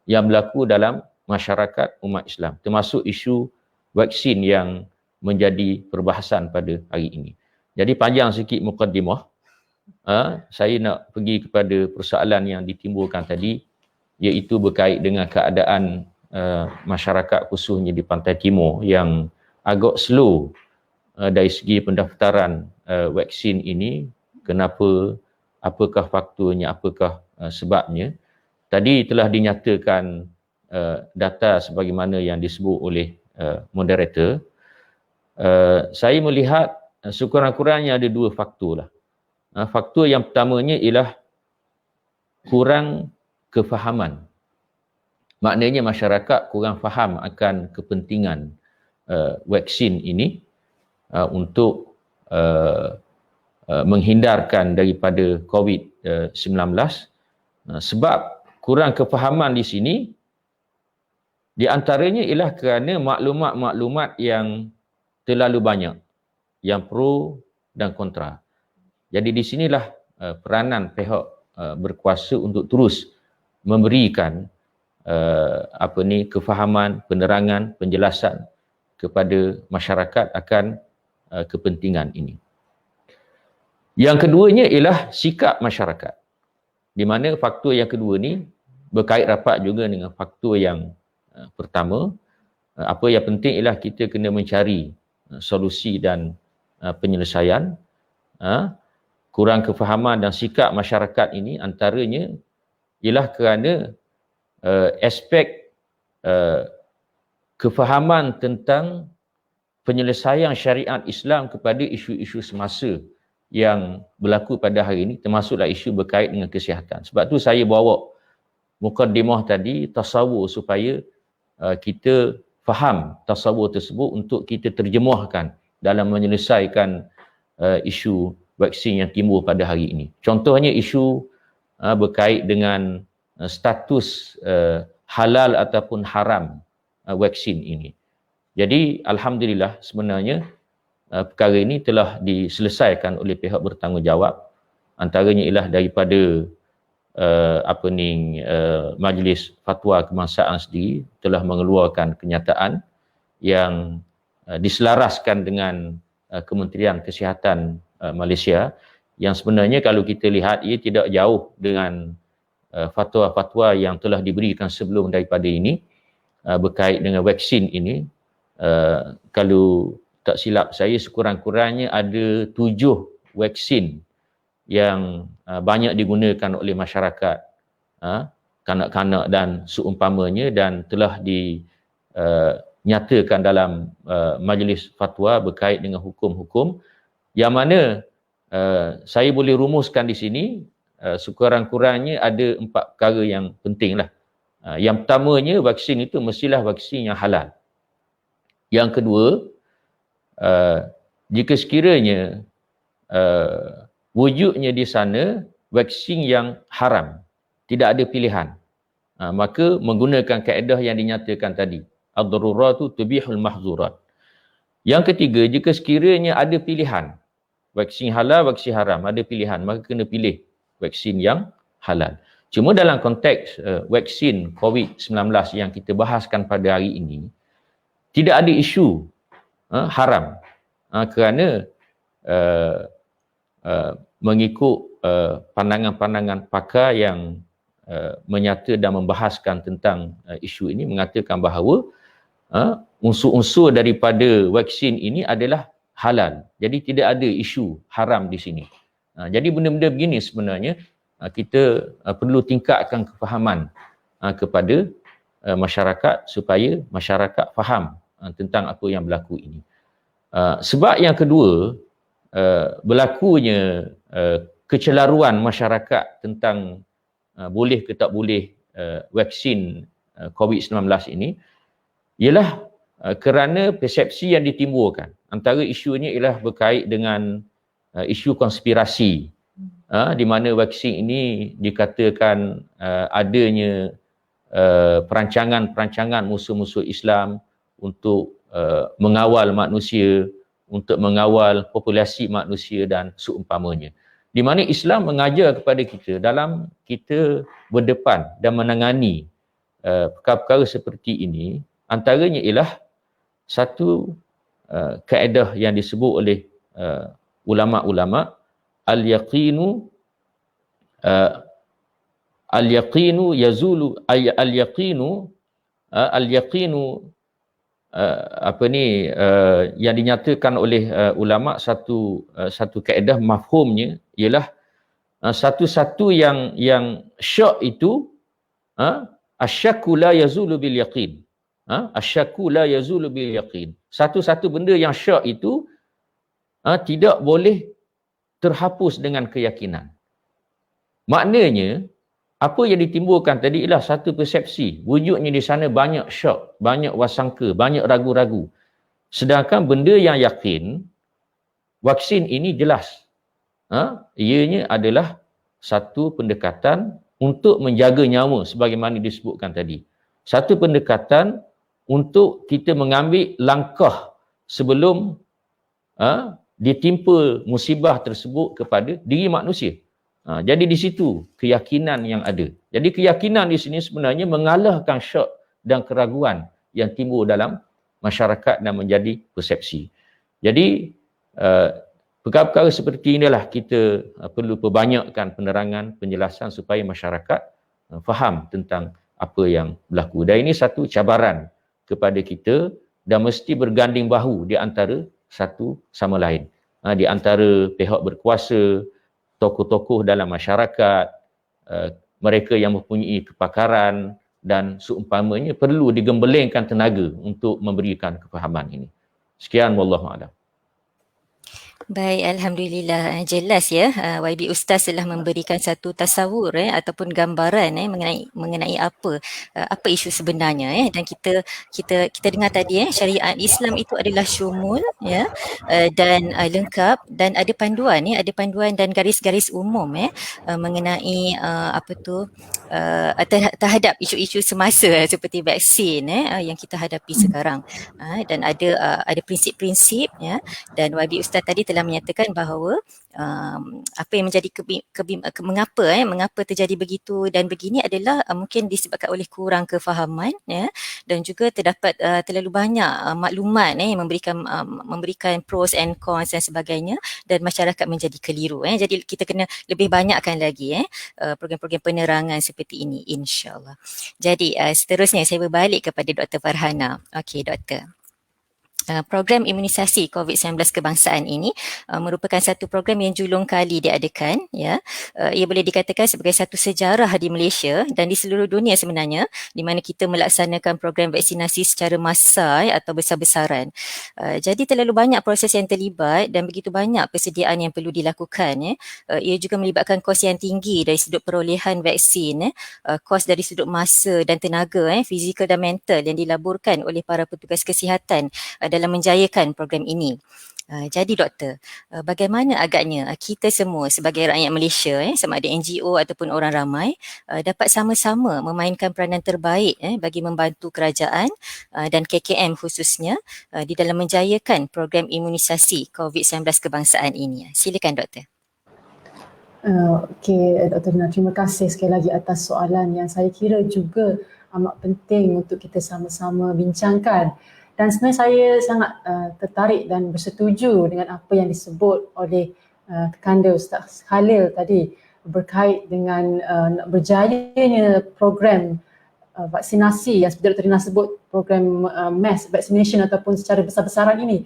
yang berlaku dalam masyarakat umat Islam, termasuk isu vaksin yang menjadi perbahasan pada hari ini. Jadi panjang sikit mukaddimah. Saya nak pergi kepada persoalan yang ditimbulkan tadi, iaitu berkait dengan keadaan masyarakat khususnya di Pantai Timur yang agak slow dari segi pendaftaran vaksin ini. Kenapa? Apakah faktornya? Apakah sebabnya? Tadi telah dinyatakan data sebagaimana yang disebut oleh moderator. Saya melihat sekurang-kurangnya ada dua faktor lah. Faktor yang pertamanya ialah kurang kefahaman. Maknanya masyarakat kurang faham akan kepentingan vaksin ini untuk menghindarkan daripada COVID-19. Sebab kurang kefahaman di sini, di antaranya ialah kerana maklumat-maklumat yang terlalu banyak, yang pro dan kontra. Jadi di sinilah peranan pihak berkuasa untuk terus memberikan kefahaman, penerangan, penjelasan kepada masyarakat akan kepentingan ini. Yang keduanya ialah sikap masyarakat, di mana faktor yang kedua ni berkait rapat juga dengan faktor yang pertama. Apa yang penting ialah kita kena mencari solusi dan penyelesaian. Kurang kefahaman dan sikap masyarakat ini antaranya ialah kerana aspek kefahaman tentang penyelesaian syariat Islam kepada isu-isu semasa yang berlaku pada hari ini, termasuklah isu berkait dengan kesihatan. Sebab tu saya bawa mukaddimah tadi, tasawur, supaya kita faham tasawur tersebut untuk kita terjemahkan dalam menyelesaikan isu vaksin yang timbul pada hari ini. Contohnya isu berkait dengan status halal ataupun haram vaksin ini. Jadi alhamdulillah sebenarnya perkara ini telah diselesaikan oleh pihak bertanggungjawab. Antaranya ialah daripada Majlis Fatwa Kebangsaan sendiri telah mengeluarkan kenyataan yang diselaraskan dengan Kementerian Kesihatan Malaysia, yang sebenarnya kalau kita lihat ia tidak jauh dengan fatwa-fatwa yang telah diberikan sebelum daripada ini berkait dengan vaksin ini. Kalau tak silap saya, sekurang-kurangnya ada 7 vaksin yang banyak digunakan oleh masyarakat, kanak-kanak dan seumpamanya, dan telah dinyatakan dalam majlis fatwa berkait dengan hukum-hukum, yang mana saya boleh rumuskan di sini sekurang-kurangnya ada 4 perkara yang penting lah. Yang pertamanya, vaksin itu mestilah vaksin yang halal. Yang kedua, jika sekiranya wujudnya di sana vaksin yang haram, tidak ada pilihan, maka menggunakan kaedah yang dinyatakan tadi, ad-daruratu tubihul mahzurat. Yang ketiga, jika sekiranya ada pilihan, vaksin halal, vaksin haram, ada pilihan, maka kena pilih vaksin yang halal. Cuma dalam konteks vaksin COVID-19 yang kita bahaskan pada hari ini, tidak ada isu haram, kerana mengikut pandangan-pandangan pakar yang menyata dan membahaskan tentang isu ini, mengatakan bahawa unsur-unsur daripada vaksin ini adalah halal. Jadi tidak ada isu haram di sini. Jadi benda-benda begini sebenarnya kita perlu tingkatkan kefahaman kepada masyarakat supaya masyarakat faham tentang apa yang berlaku ini. Sebab yang kedua, berlakunya kecelaruan masyarakat tentang boleh ke tak boleh vaksin COVID-19 ini ialah kerana persepsi yang ditimbulkan. Antara isunya ialah berkait dengan isu konspirasi, di mana vaksin ini dikatakan adanya perancangan-perancangan musuh-musuh Islam untuk mengawal manusia, untuk mengawal populasi manusia dan seumpamanya. Di mana Islam mengajar kepada kita dalam kita berdepan dan menangani perkara-perkara seperti ini, antaranya ialah satu kaedah yang disebut oleh ulama-ulama, al-yaqinu yazulu al-yaqinu yang dinyatakan oleh ulama, satu kaedah mafhumnya ialah satu-satu yang syak itu asyakku la yazulu bil yaqin. Asyakku la yazulu bil yaqin. Satu-satu benda yang syak itu tidak boleh terhapus dengan keyakinan. Maknanya apa yang ditimbulkan tadi ialah satu persepsi, wujudnya di sana banyak syak, banyak wasangka, banyak ragu-ragu. Sedangkan benda yang yakin, vaksin ini jelas, ianya adalah satu pendekatan untuk menjaga nyawa sebagaimana disebutkan tadi. Satu pendekatan untuk kita mengambil langkah sebelum ditimpa musibah tersebut kepada diri manusia. Jadi di situ keyakinan yang ada. Jadi keyakinan di sini sebenarnya mengalahkan syak dan keraguan yang timbul dalam masyarakat dan menjadi persepsi. Jadi perkara-perkara seperti inilah kita perlu perbanyakkan penerangan, penjelasan supaya masyarakat faham tentang apa yang berlaku. Dan ini satu cabaran kepada kita dan mesti berganding bahu di antara satu sama lain. Di antara pihak berkuasa, tokoh-tokoh dalam masyarakat, mereka yang mempunyai kepakaran dan seumpamanya perlu digembelengkan tenaga untuk memberikan kefahaman ini. Sekian, wallahu a'lam. Baik, Alhamdulillah. Jelas ya, YB Ustaz telah memberikan satu tasawur ataupun gambaran mengenai apa isu sebenarnya dan kita dengar tadi syariat Islam itu adalah syumul ya, dan lengkap, dan ada panduan ada panduan dan garis-garis umum mengenai terhadap isu-isu semasa seperti vaksin yang kita hadapi sekarang. Dan ada prinsip-prinsip ya, dan YB Ustaz tadi telah menyatakan bahawa apa yang menjadi mengapa terjadi begitu dan begini adalah mungkin disebabkan oleh kurang kefahaman ya, dan juga terdapat terlalu banyak maklumat yang memberikan pros and cons dan sebagainya, dan masyarakat menjadi keliru jadi kita kena lebih banyakkan lagi program-program penerangan seperti ini, insya-Allah. Jadi seterusnya saya berbalik kepada Dr. Farhana. Okey, Doktor. Program imunisasi COVID-19 kebangsaan ini merupakan satu program yang julung kali diadakan ya. Ia boleh dikatakan sebagai satu sejarah di Malaysia dan di seluruh dunia sebenarnya, di mana kita melaksanakan program vaksinasi secara massa atau besar-besaran. Jadi terlalu banyak proses yang terlibat dan begitu banyak persediaan yang perlu dilakukan ia juga melibatkan kos yang tinggi dari sudut perolehan vaksin kos dari sudut masa dan tenaga fizikal dan mental yang dilaburkan oleh para petugas kesihatan dalam menjayakan program ini. Jadi doktor, bagaimana agaknya kita semua sebagai rakyat Malaysia sama ada NGO ataupun orang ramai dapat sama-sama memainkan peranan terbaik bagi membantu kerajaan dan KKM khususnya di dalam menjayakan program imunisasi COVID-19 kebangsaan ini. Silakan doktor. Okey, Dr. Rina, terima kasih sekali lagi atas soalan yang saya kira juga amat penting untuk kita sama-sama bincangkan. Dan sebenarnya saya sangat tertarik dan bersetuju dengan apa yang disebut oleh Kekanda Ustaz Khalil tadi berkait dengan berjayanya program vaksinasi yang seperti Dr. Rina sebut, program mass vaccination ataupun secara besar-besaran ini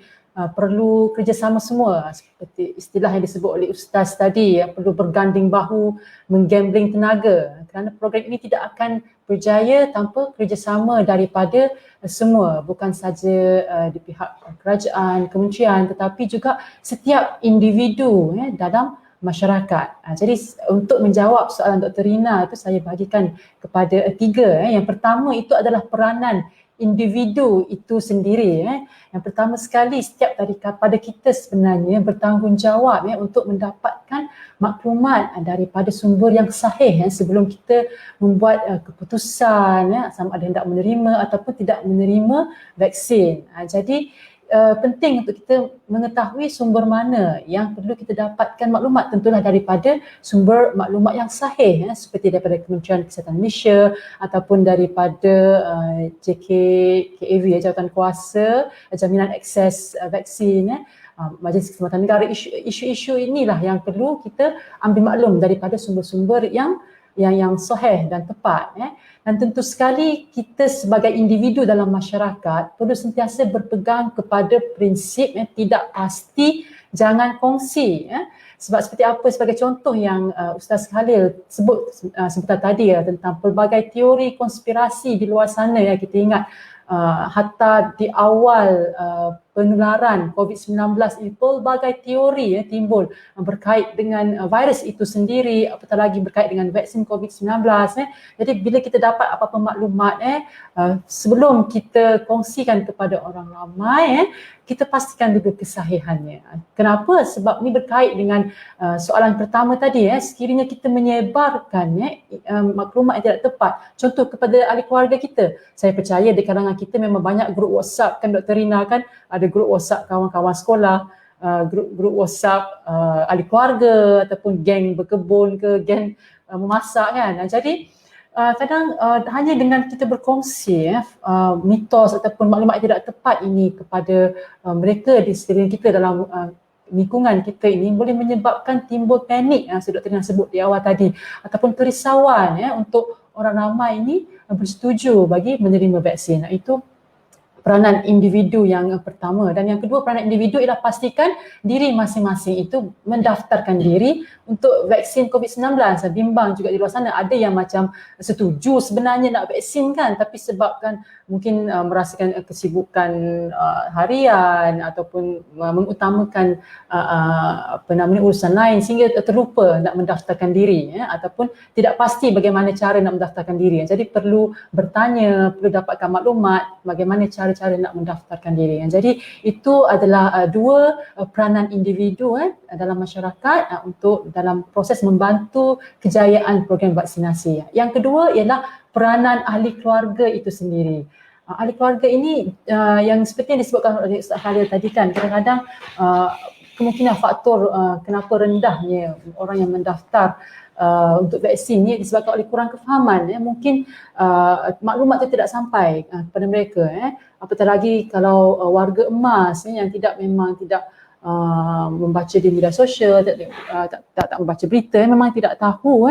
perlu kerjasama semua, seperti istilah yang disebut oleh Ustaz tadi, perlu berganding bahu, menggambling tenaga, kerana program ini tidak akan berjaya tanpa kerjasama daripada semua, bukan saja di pihak kerajaan, kementerian, tetapi juga setiap individu dalam masyarakat. Jadi untuk menjawab soalan Dr. Rina itu saya bagikan kepada tiga. Yang pertama itu adalah peranan individu itu sendiri. Yang pertama sekali, setiap daripada kita sebenarnya bertanggungjawab untuk mendapatkan maklumat daripada sumber yang sahih sebelum kita membuat keputusan sama ada hendak menerima ataupun tidak menerima vaksin. Jadi penting untuk kita mengetahui sumber mana yang perlu kita dapatkan maklumat, tentulah daripada sumber maklumat yang sahih seperti daripada Kementerian Kesihatan Malaysia ataupun daripada JKAV, Jawatan Kuasa Jaminan Akses Vaksin, Majlis Keselamatan Negara. Isu-isu inilah yang perlu kita ambil maklum daripada sumber-sumber yang sahih dan tepat. Dan tentu sekali kita sebagai individu dalam masyarakat perlu sentiasa berpegang kepada prinsip tidak pasti, jangan kongsi. Sebab seperti apa, sebagai contoh yang Ustaz Khalil sebut sebentar tadi tentang pelbagai teori konspirasi di luar sana kita ingat hatta di awal penularan COVID-19 ini pelbagai teori timbul berkait dengan virus itu sendiri, apatah lagi berkait dengan vaksin COVID-19. Jadi bila kita dapat apa-apa maklumat sebelum kita kongsikan kepada orang ramai, kita pastikan juga kesahihannya. Kenapa? Sebab ini berkait dengan soalan pertama tadi, sekiranya kita menyebarkan maklumat yang tidak tepat, contoh kepada ahli keluarga kita. Saya percaya di kalangan kita memang banyak grup WhatsApp kan Dr. Rina, kan ada grup WhatsApp kawan-kawan sekolah, grup WhatsApp ahli keluarga ataupun geng berkebun ke geng memasak kan. Jadi kadang hanya dengan kita berkongsi mitos ataupun maklumat yang tidak tepat ini kepada mereka di sekeliling kita dalam lingkungan kita ini boleh menyebabkan timbul panik yang Dr. Rina sebut di awal tadi, ataupun kerisauan untuk orang ramai ini bersetuju bagi menerima vaksin. Itu peranan individu yang pertama. Dan yang kedua, peranan individu ialah pastikan diri masing-masing itu mendaftarkan diri untuk vaksin COVID-19. Bimbang juga di luar sana, ada yang macam setuju sebenarnya nak vaksin kan, tapi sebabkan mungkin merasakan kesibukan harian ataupun mengutamakan urusan lain sehingga terlupa nak mendaftarkan diri ataupun tidak pasti bagaimana cara nak mendaftarkan diri. Jadi perlu bertanya, perlu dapatkan maklumat bagaimana cara-cara nak mendaftarkan diri. Jadi itu adalah dua peranan individu dalam masyarakat untuk dalam proses membantu kejayaan program vaksinasi. Yang kedua ialah peranan ahli keluarga itu sendiri. Ahli keluarga ini yang seperti yang disebutkan oleh Ustaz Khalil tadi kan, kadang-kadang kemungkinan faktor kenapa rendahnya orang yang mendaftar untuk vaksin ni disebabkan oleh kurang kefahaman. Mungkin maklumat itu tidak sampai kepada mereka. Apatah lagi kalau warga emas yang memang tidak membaca di media sosial, tak membaca berita, memang tidak tahu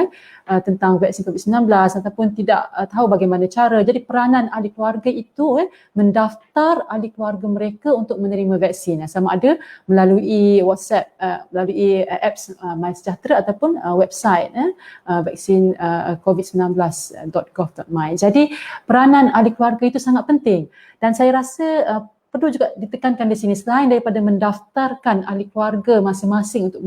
tentang vaksin COVID-19 ataupun tidak tahu bagaimana cara. Jadi peranan ahli keluarga itu mendaftar ahli keluarga mereka untuk menerima vaksin, sama ada melalui WhatsApp, melalui apps MySejahtera ataupun website vaksin covid19.gov.my. Jadi peranan ahli keluarga itu sangat penting dan saya rasa perlu juga ditekankan di sini, selain daripada mendaftarkan ahli keluarga masing-masing untuk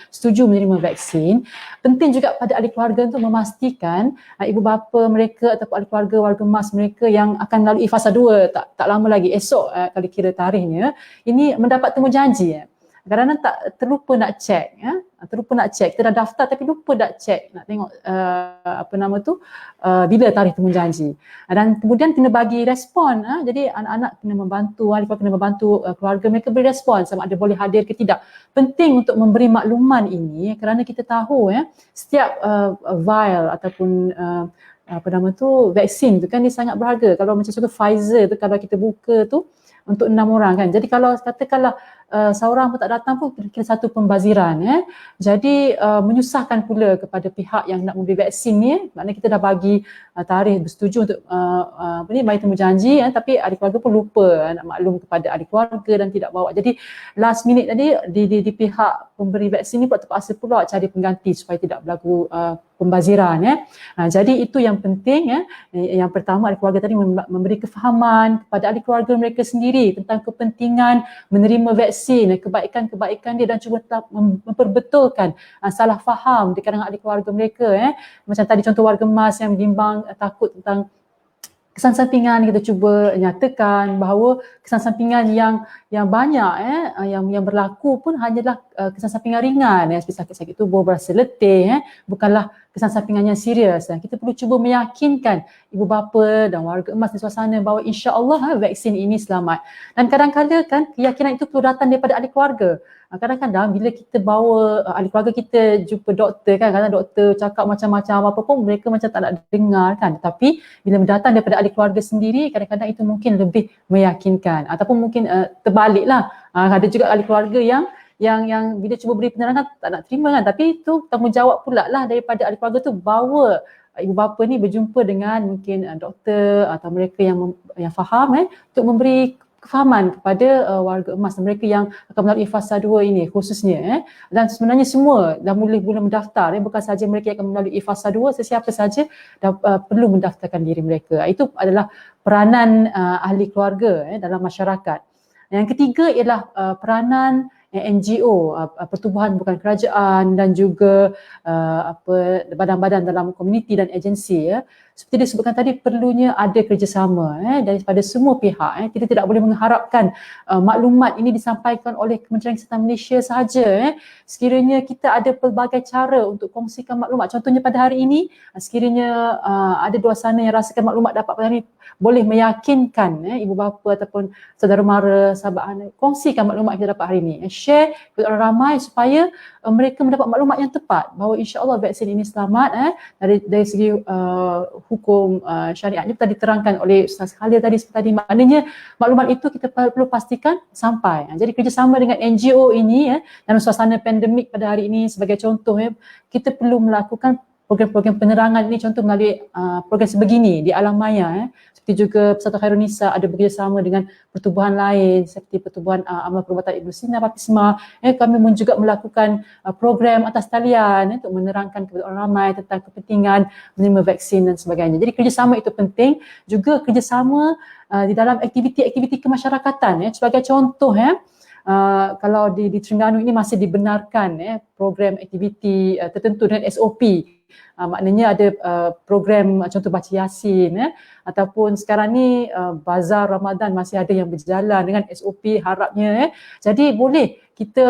setuju menerima vaksin, penting juga pada ahli keluarga untuk memastikan ibu bapa mereka ataupun ahli keluarga warga emas mereka yang akan melalui fasa 2 tak lama lagi, esok kalau kira tarikhnya, ini mendapat temujanji. Kadang-kadang terlupa nak cek, kita dah daftar tapi lupa nak cek, nak tengok bila tarikh temujanji. Dan kemudian kena bagi respon, jadi anak-anak kena membantu, ahli keluarga kena membantu keluarga mereka beri respon sama ada boleh hadir ke tidak. Penting untuk memberi makluman ini kerana kita tahu setiap vial ataupun vaksin tu kan dia sangat berharga. Kalau macam contoh Pfizer tu, kalau kita buka tu untuk 6 orang kan. Jadi kalau katakanlah seorang pun tak datang pun kira satu pembaziran. Jadi menyusahkan pula kepada pihak yang nak memberi vaksin ni. Maknanya kita dah bagi tarikh bersetuju untuk bagi temujanji, tapi ahli keluarga pun lupa nak maklum kepada ahli keluarga dan tidak bawa. Jadi last minute tadi di pihak pemberi vaksin ni pula terpaksa pula cari pengganti supaya tidak berlaku pembaziran. Jadi itu yang penting. Yang pertama, ahli keluarga tadi memberi kefahaman kepada ahli keluarga mereka sendiri tentang kepentingan menerima vaksin, kebaikan-kebaikan dia dan cuba memperbetulkan salah faham di kalangan ahli keluarga mereka. Macam tadi contoh warga emas yang bimbang, takut tentang kesan sampingan, kita cuba nyatakan bahawa kesan sampingan yang banyak yang berlaku pun hanyalah kesan sampingan ringan, seperti sakit-sakit tubuh, berasa letih, bukanlah kesan sampingan yang serius. Kita perlu cuba meyakinkan ibu bapa dan warga emas di suasana bahawa insya-Allah vaksin ini selamat. Dan kadang-kadang kan keyakinan itu perlu datang daripada ahli keluarga. Kadang-kadang bila kita bawa ahli keluarga kita jumpa doktor kan, kadang doktor cakap macam-macam apa pun mereka macam tak nak dengar kan. Tapi bila datang daripada ahli keluarga sendiri, kadang-kadang itu mungkin lebih meyakinkan ataupun mungkin terbaliklah. Ada juga ahli keluarga yang bila cuba beri penerangan tak nak terima kan, tapi itu tanggungjawab pula lah daripada ahli keluarga tu bawa ibu bapa ni berjumpa dengan mungkin doktor atau mereka yang faham untuk memberi kefahaman kepada warga emas, mereka yang akan melalui fasa 2 ini khususnya. Dan sebenarnya semua dah mula mendaftar, bukan sahaja mereka yang akan melalui fasa 2, sesiapa saja perlu mendaftarkan diri mereka. Itu adalah peranan ahli keluarga dalam masyarakat. Yang ketiga ialah peranan NGO, pertubuhan bukan kerajaan dan juga badan-badan dalam komuniti dan agensi. Seperti disebutkan tadi, perlunya ada kerjasama daripada semua pihak. Kita tidak boleh mengharapkan maklumat ini disampaikan oleh Kementerian Kesihatan Malaysia sahaja. Sekiranya kita ada pelbagai cara untuk kongsikan maklumat. Contohnya pada hari ini, sekiranya ada di luar sana yang rasakan maklumat dapat pada hari ini, boleh meyakinkan ibu bapa ataupun saudara mara, sahabat, kongsikan maklumat kita dapat hari ini. Share kepada orang ramai supaya mereka mendapat maklumat yang tepat bahawa insya-Allah vaksin ini selamat dari segi hukum syariatnya tadi diterangkan oleh Ustaz Khalil tadi. Maknanya maklumat itu kita perlu pastikan sampai. Jadi kerjasama dengan NGO ini dalam suasana pandemik pada hari ini sebagai contoh, kita perlu melakukan program-program penerangan ini, contoh melalui program sebegini di alam maya. Seperti juga Persatuan Khairul Nisa ada bekerjasama dengan pertubuhan lain seperti Pertubuhan Amal Perubatan Ibnu Sina, Papisma. Kami pun juga melakukan program atas talian untuk menerangkan kepada orang ramai tentang kepentingan menerima vaksin dan sebagainya. Jadi kerjasama itu penting. Juga kerjasama di dalam aktiviti-aktiviti kemasyarakatan. Sebagai contoh, kalau di Terengganu ini masih dibenarkan program aktiviti tertentu dengan SOP. Maknanya ada program contoh baca Yasin ataupun sekarang ni bazar Ramadan masih ada yang berjalan dengan SOP harapnya. Jadi boleh kita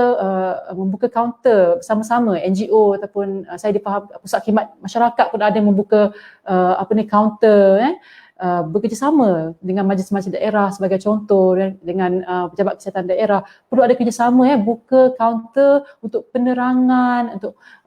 membuka kaunter bersama-sama, NGO ataupun saya difaham pusat khidmat masyarakat pun ada membuka kaunter bekerjasama dengan majlis-majlis daerah sebagai contoh, dengan pejabat kesihatan daerah. Perlu ada kerjasama buka kaunter untuk penerangan,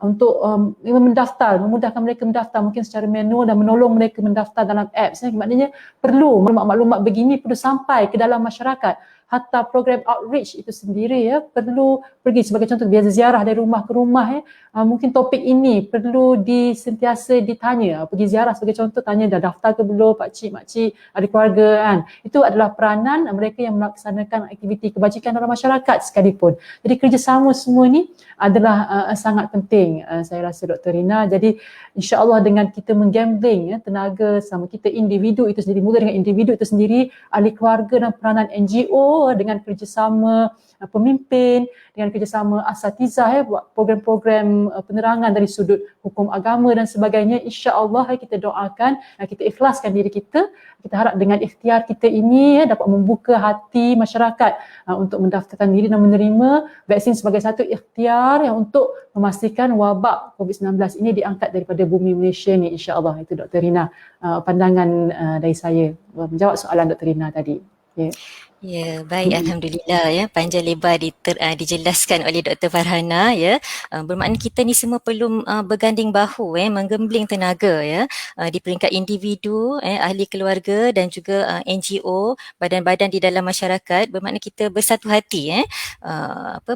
untuk mendaftar, memudahkan mereka mendaftar mungkin secara manual dan menolong mereka mendaftar dalam apps. Maknanya perlu maklumat-maklumat begini perlu sampai ke dalam masyarakat. Hatta program outreach itu sendiri perlu pergi sebagai contoh, biasa ziarah dari rumah ke rumah mungkin topik ini perlu sentiasa ditanya, pergi ziarah sebagai contoh, tanya dah daftar ke belum pakcik, makcik, adik keluarga kan. Itu adalah peranan mereka yang melaksanakan aktiviti kebajikan dalam masyarakat sekalipun. Jadi kerjasama semua ni adalah sangat penting, saya rasa Dr. Rina. Jadi insya-Allah dengan kita menggambling tenaga sama kita individu itu sendiri, mula dengan individu itu sendiri, ahli keluarga dan peranan NGO dengan kerjasama pemimpin, dengan kerjasama asatizah buat program-program penerangan dari sudut hukum agama dan sebagainya. InsyaAllah kita doakan, kita ikhlaskan diri kita. Kita harap dengan ikhtiar kita ini dapat membuka hati masyarakat untuk mendaftarkan diri dan menerima vaksin sebagai satu ikhtiar yang untuk memastikan wabak COVID-19 ini diangkat daripada bumi Malaysia ni, insyaAllah. Itu Dr. Rina, pandangan dari saya menjawab soalan Dr. Rina tadi. Ya, baik, alhamdulillah panjang lebar dijelaskan oleh Dr. Farhana bermakna kita ni semua perlu berganding bahu menggembling tenaga di peringkat individu, ahli keluarga dan juga NGO, badan-badan di dalam masyarakat, bermakna kita bersatu hati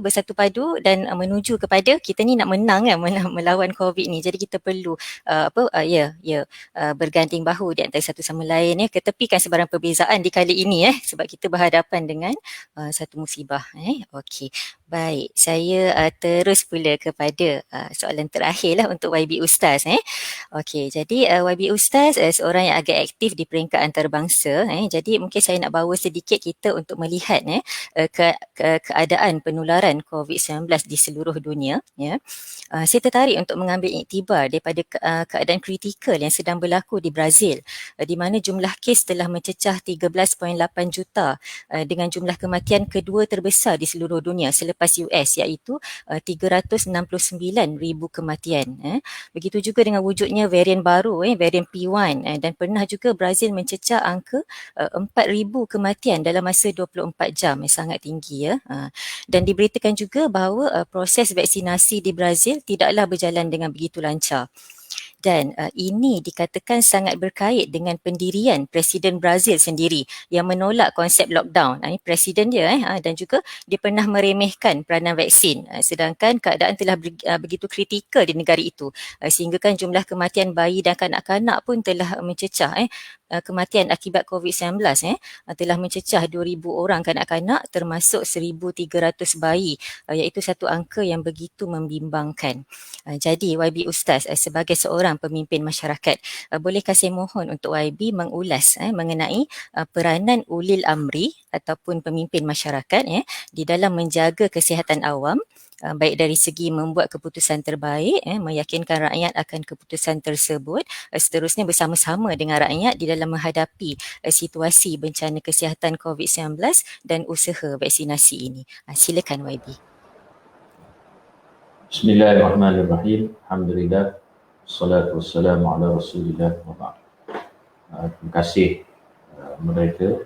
bersatu padu dan menuju kepada kita ni nak menang melawan COVID ni. Jadi kita perlu berganding bahu di antara satu sama lain ketepikan sebarang perbezaan di kali ini sebab kita berhadapan dengan satu musibah. Okey, baik, saya terus pula kepada soalan terakhir lah untuk YB Ustaz. Okey, jadi YB Ustaz seorang yang agak aktif di peringkat antarabangsa. Jadi mungkin saya nak bawa sedikit kita untuk melihat keadaan penularan COVID-19 di seluruh dunia. Saya tertarik untuk mengambil iktibar daripada keadaan kritikal yang sedang berlaku di Brazil, di mana jumlah kes telah mencecah 13.8 juta dengan jumlah kematian kedua terbesar di seluruh dunia selepas US, iaitu 369,000 kematian. Begitu juga dengan wujudnya varian baru, varian P1, dan pernah juga Brazil mencecah angka 4,000 kematian dalam masa 24 jam, sangat tinggi dan diberitakan juga bahawa proses vaksinasi di Brazil tidaklah berjalan dengan begitu lancar. Dan ini dikatakan sangat berkait dengan pendirian Presiden Brazil sendiri yang menolak konsep lockdown. Ini presiden dia dan juga dia pernah meremehkan peranan vaksin, sedangkan keadaan telah begitu kritikal di negara itu sehingga kan jumlah kematian bayi dan kanak-kanak pun telah mencecah. Kematian akibat COVID-19 telah mencecah 2,000 orang kanak-kanak termasuk 1,300 bayi, iaitu satu angka yang begitu membimbangkan. Jadi YB Ustaz sebagai seorang pemimpin masyarakat, bolehkah saya mohon untuk YB mengulas mengenai peranan ulil amri ataupun pemimpin masyarakat di dalam menjaga kesihatan awam, baik dari segi membuat keputusan terbaik, meyakinkan rakyat akan keputusan tersebut, seterusnya bersama-sama dengan rakyat di dalam menghadapi situasi bencana kesihatan COVID-19 dan usaha vaksinasi ini. Silakan YB. Bismillahirrahmanirrahim. Alhamdulillah. Wassalatu wassalamu ala Rasulillah wa ba'd. Terima kasih moderator.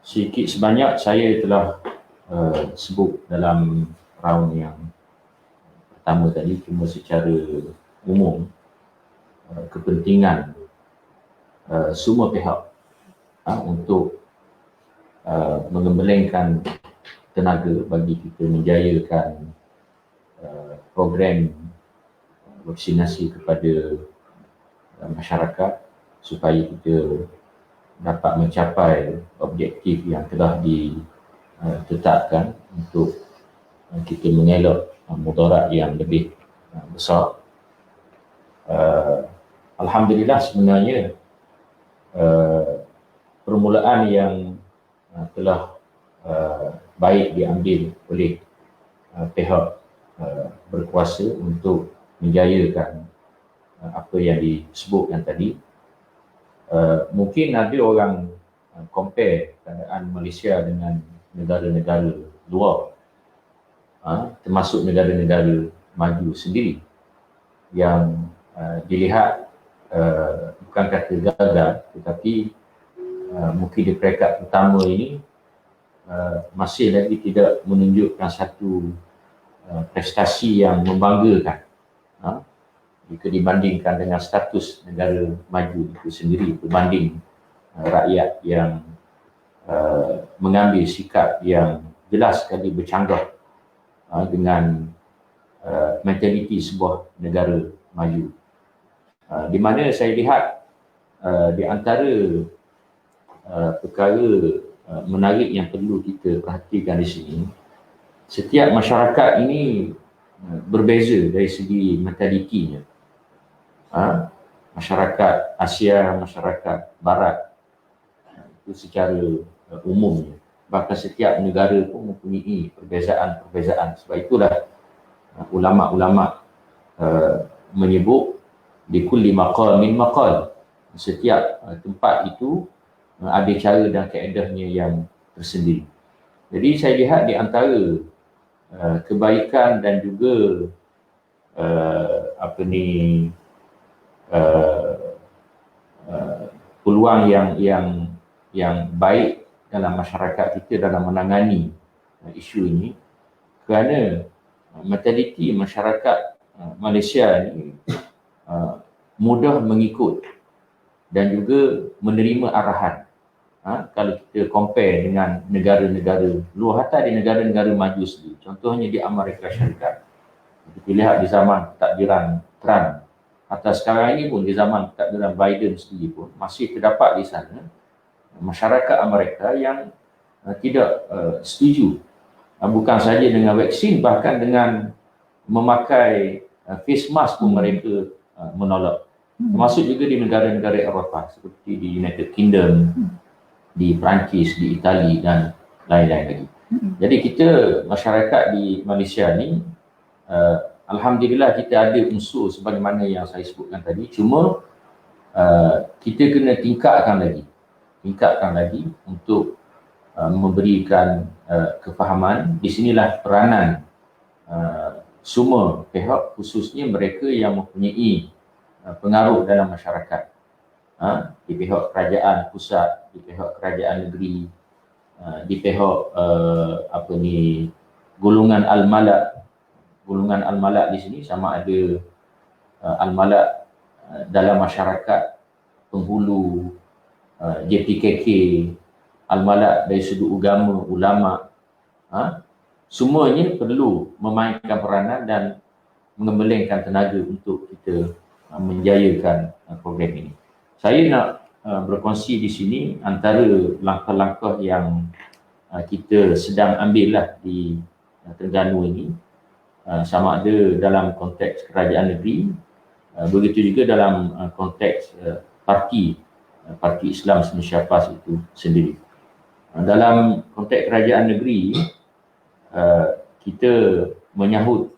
Sedikit sebanyak saya telah sebut dalam round yang pertama tadi, cuma secara umum kepentingan semua pihak untuk mengembelengkan tenaga bagi kita menjayakan program vaksinasi kepada masyarakat supaya kita dapat mencapai objektif yang telah ditetapkan untuk kita mengelak mudarat yang lebih besar. Alhamdulillah sebenarnya permulaan yang telah baik diambil oleh pihak berkuasa untuk menjayakan apa yang disebutkan tadi. Mungkin ada orang compare keadaan Malaysia dengan negara-negara luar, termasuk negara-negara maju sendiri yang dilihat bukan kata gagal, tetapi mungkin di peringkat pertama ini masih lagi tidak menunjukkan satu prestasi yang membanggakan jika dibandingkan dengan status negara maju itu sendiri berbanding rakyat yang mengambil sikap yang jelas sekali bercanggah dengan mentaliti sebuah negara maju. Di mana saya lihat di antara perkara menarik yang perlu kita perhatikan di sini, setiap masyarakat ini berbeza dari segi mentalitinya. Masyarakat Asia, masyarakat Barat, itu secara umumnya. Bahkan setiap negara pun mempunyai perbezaan-perbezaan. Sebab itulah ulama-ulama menyebut di kulli maqamin maqal. Setiap tempat itu ada cara dan kaedahnya yang tersendiri. Jadi saya lihat di antara kebaikan dan juga peluang yang baik dalam masyarakat kita dalam menangani isu ini, kerana mentaliti masyarakat Malaysia ini mudah mengikut dan juga menerima arahan. Kalau kita compare dengan negara-negara luar, hatta di negara-negara maju sendiri, contohnya di Amerika Syarikat, kita lihat di zaman pentadbiran Trump, atau sekarang ini pun di zaman pentadbiran Biden sendiri pun masih terdapat di sana masyarakat Amerika yang tidak setuju, bukan saja dengan vaksin, bahkan dengan memakai face mask pun mereka menolak. Termasuk juga di negara-negara Eropah seperti di United Kingdom, di Perancis, di Itali dan lain-lain lagi. Jadi kita masyarakat di Malaysia ni alhamdulillah kita ada unsur sebagaimana yang saya sebutkan tadi, cuma kita kena tingkatkan lagi untuk memberikan kefahaman. Di sinilah peranan semua pihak, khususnya mereka yang mempunyai pengaruh dalam masyarakat, di pihak kerajaan pusat, di pihak kerajaan negeri, di pihak golongan al-malak di sini, sama ada al-malak dalam masyarakat, penghulu, JPKK, al-malak dari sudut agama, ulama, semuanya perlu memainkan peranan dan mengembelengkan tenaga untuk kita menjayakan program ini. Saya nak berkongsi di sini antara langkah-langkah yang kita sedang ambil lah di Terengganu ini, sama ada dalam konteks kerajaan negeri, begitu juga dalam konteks parti Islam Malaysia PAS itu sendiri. Dalam konteks kerajaan negeri, kita menyahut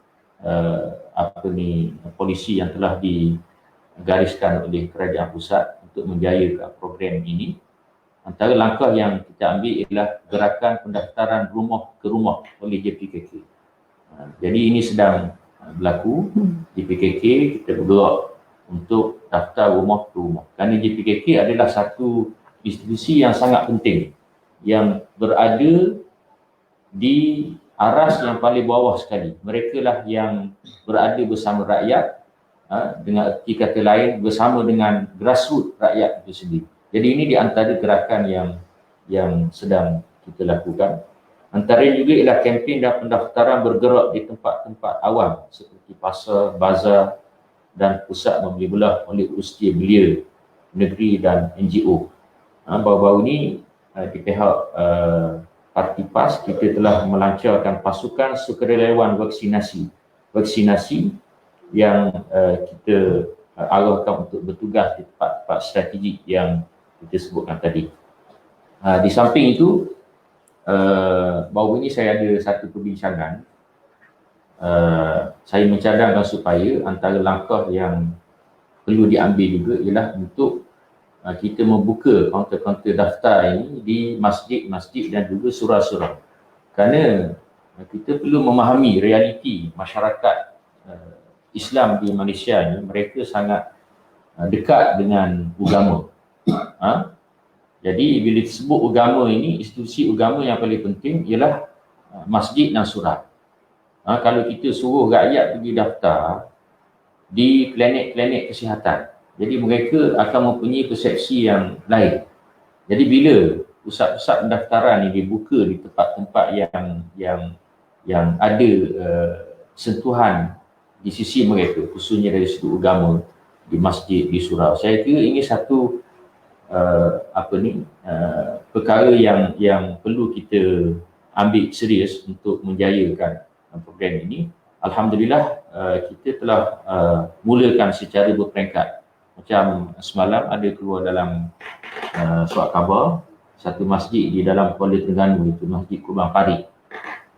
polisi yang telah digariskan oleh kerajaan pusat untuk menjayakan program ini. Antara langkah yang kita ambil ialah gerakan pendaftaran rumah ke rumah oleh JPKK. Jadi ini sedang berlaku. JPKK kita bergerak untuk daftar rumah ke rumah. Kerana JPKK adalah satu institusi yang sangat penting, yang berada di aras yang paling bawah sekali. Mereka lah yang berada bersama rakyat, dengan erti kata lain bersama dengan grassroots rakyat itu sendiri. Jadi ini di antara gerakan yang sedang kita lakukan. Antara juga ialah kempen dan pendaftaran bergerak di tempat-tempat awam seperti pasar, bazar dan pusat membeli belah oleh usia belia negeri dan NGO. Baru-baru ini di pihak Parti PAS kita telah melancarkan pasukan sukarelawan vaksinasi yang kita arahkan untuk bertugas di tempat-tempat strategik yang kita sebutkan tadi. Di samping itu, baru ini saya ada satu perbincangan. Saya mencadangkan supaya antara langkah yang perlu diambil juga ialah untuk kita membuka kaunter-kaunter daftar ini di masjid-masjid dan juga surau-surau. Kerana kita perlu memahami realiti masyarakat Islam di Malaysia ni, mereka sangat dekat dengan agama. Jadi bila disebut agama ini, institusi agama yang paling penting ialah masjid dan surau. Kalau kita suruh rakyat pergi daftar di klinik-klinik kesihatan, jadi mereka akan mempunyai persepsi yang lain. Jadi bila pusat-pusat pendaftaran ini dibuka di tempat-tempat yang ada sentuhan di sisi mereka, khususnya dari sudut agama, di masjid, di surau, saya kira ini satu perkara yang perlu kita ambil serius untuk menjayakan program ini. Alhamdulillah kita telah mulakan secara berperingkat. Macam semalam ada keluar dalam surat khabar satu masjid di dalam Kuala Terengganu, itu Masjid Kurban Parit,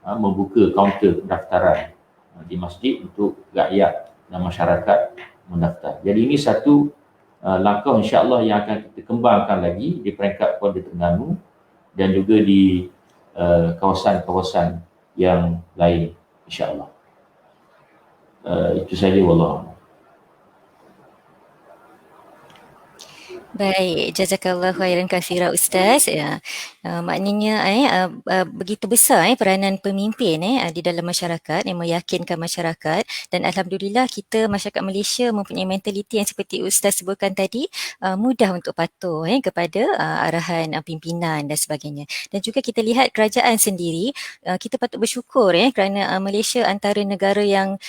membuka kaunter pendaftaran di masjid untuk rakyat dan masyarakat mendaftar. Jadi ini satu langkah insya-Allah yang akan kita kembangkan lagi di peringkat Kuala Terengganu dan juga di kawasan-kawasan yang lain insya-Allah. Itu saja, wallah. Baik, jazakallah khairan katsira Ustaz. Ya, maknanya begitu besar peranan pemimpin di dalam masyarakat yang meyakinkan masyarakat, dan alhamdulillah kita masyarakat Malaysia mempunyai mentaliti yang seperti Ustaz sebutkan tadi, mudah untuk patuh kepada arahan pimpinan dan sebagainya. Dan juga kita lihat kerajaan sendiri, kita patut bersyukur kerana Malaysia antara negara yang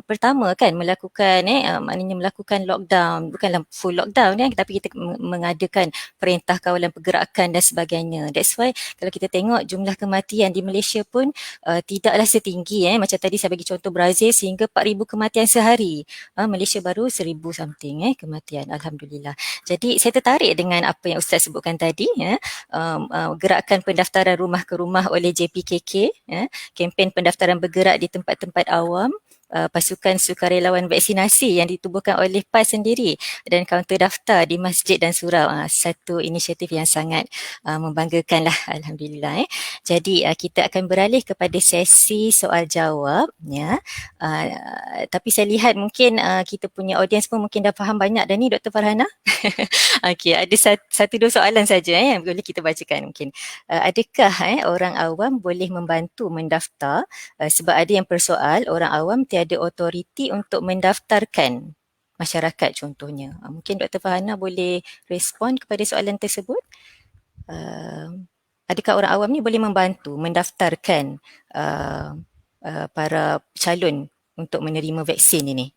pertama kan melakukan maknanya melakukan lockdown, bukanlah full lockdown tapi kita mengadakan perintah kawalan pergerakan dan sebagainya. That's why kalau kita tengok jumlah kematian di Malaysia pun tidaklah setinggi macam tadi saya bagi contoh Brazil sehingga 4,000 kematian sehari. Malaysia baru 1,000 something kematian, alhamdulillah. Jadi saya tertarik dengan apa yang Ustaz sebutkan tadi, gerakan pendaftaran rumah ke rumah oleh JPKK, kempen pendaftaran bergerak di tempat-tempat awam, pasukan sukarelawan vaksinasi yang ditubuhkan oleh PAS sendiri, dan kaunter daftar di masjid dan surau. Satu inisiatif yang sangat membanggakan lah, alhamdulillah. Jadi kita akan beralih kepada sesi soal jawab tapi saya lihat mungkin kita punya audiens pun mungkin dah faham banyak dah ni, Dr. Farhana. Okey, ada satu dua soalan saja yang boleh kita bacakan mungkin. Adakah orang awam boleh membantu mendaftar, sebab ada yang persoal orang awam tiada otoriti untuk mendaftarkan masyarakat contohnya. Mungkin Dr. Farhana boleh respon kepada soalan tersebut. Adakah orang awam ni boleh membantu mendaftarkan para calon untuk menerima vaksin ini?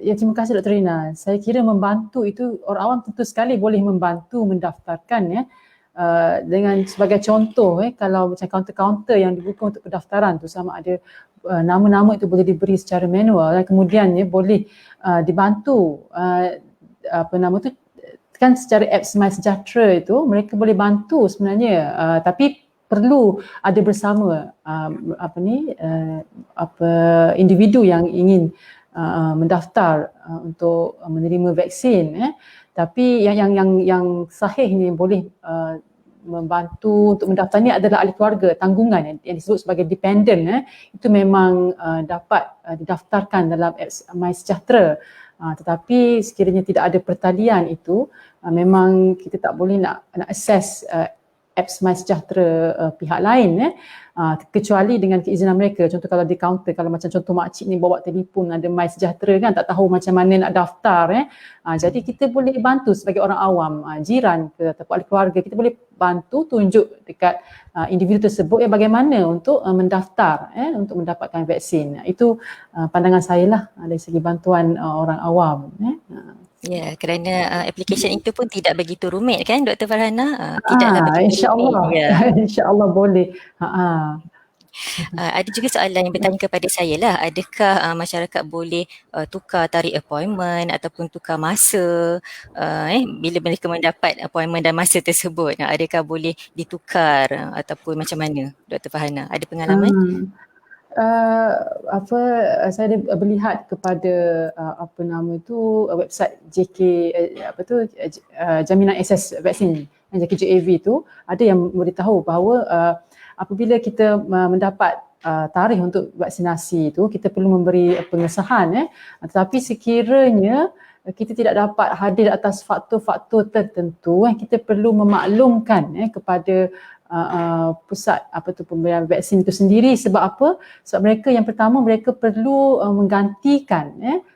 Ya, terima kasih Dr. Rina. Saya kira membantu itu, orang awam tentu sekali boleh membantu mendaftarkan dengan sebagai contoh kalau macam kaunter-kaunter yang dibuka untuk pendaftaran tu, sama ada nama-nama itu boleh diberi secara manual dan kemudian boleh dibantu kan secara apps My Sejahtera itu mereka boleh bantu sebenarnya, tapi perlu ada bersama individu yang ingin mendaftar untuk menerima vaksin, tapi yang sahih ni boleh membantu untuk mendaftar ni adalah ahli keluarga, tanggungan yang disebut sebagai dependent, itu memang dapat didaftarkan dalam apps My Sejahtera. Tetapi sekiranya tidak ada pertalian itu, memang kita tak boleh nak access apps My Sejahtera pihak lain, kecuali dengan keizinan mereka. Contoh kalau di kaunter, kalau macam contoh makcik ni bawa telefon ada My Sejahtera kan, tak tahu macam mana nak daftar, jadi kita boleh bantu sebagai orang awam, jiran ke ataupun ahli keluarga, kita boleh bantu tunjuk dekat individu tersebut bagaimana untuk mendaftar untuk mendapatkan vaksin. Itu pandangan saya lah dari segi bantuan orang awam. Ya, kerana aplikesen itu pun tidak begitu rumit kan Dr. Farhana? Tidaklah begitu rumit. InsyaAllah. Ya. InsyaAllah boleh. Ada juga soalan yang bertanya kepada saya lah, adakah masyarakat boleh tukar tarikh appointment ataupun tukar masa bila mereka mendapat appointment dan masa tersebut, adakah boleh ditukar ataupun macam mana Dr. Farhana? Ada pengalaman? Saya melihat kepada website JK Jaminan Akses Vaksin JKJAV tu, ada yang memberitahu bahawa apabila kita mendapat tarikh untuk vaksinasi tu, kita perlu memberi pengesahan tetapi sekiranya kita tidak dapat hadir atas faktor-faktor tertentu, kita perlu memaklumkan kepada pusat pemberian vaksin itu sendiri. Sebab apa? Sebab mereka yang pertama, mereka perlu menggantikan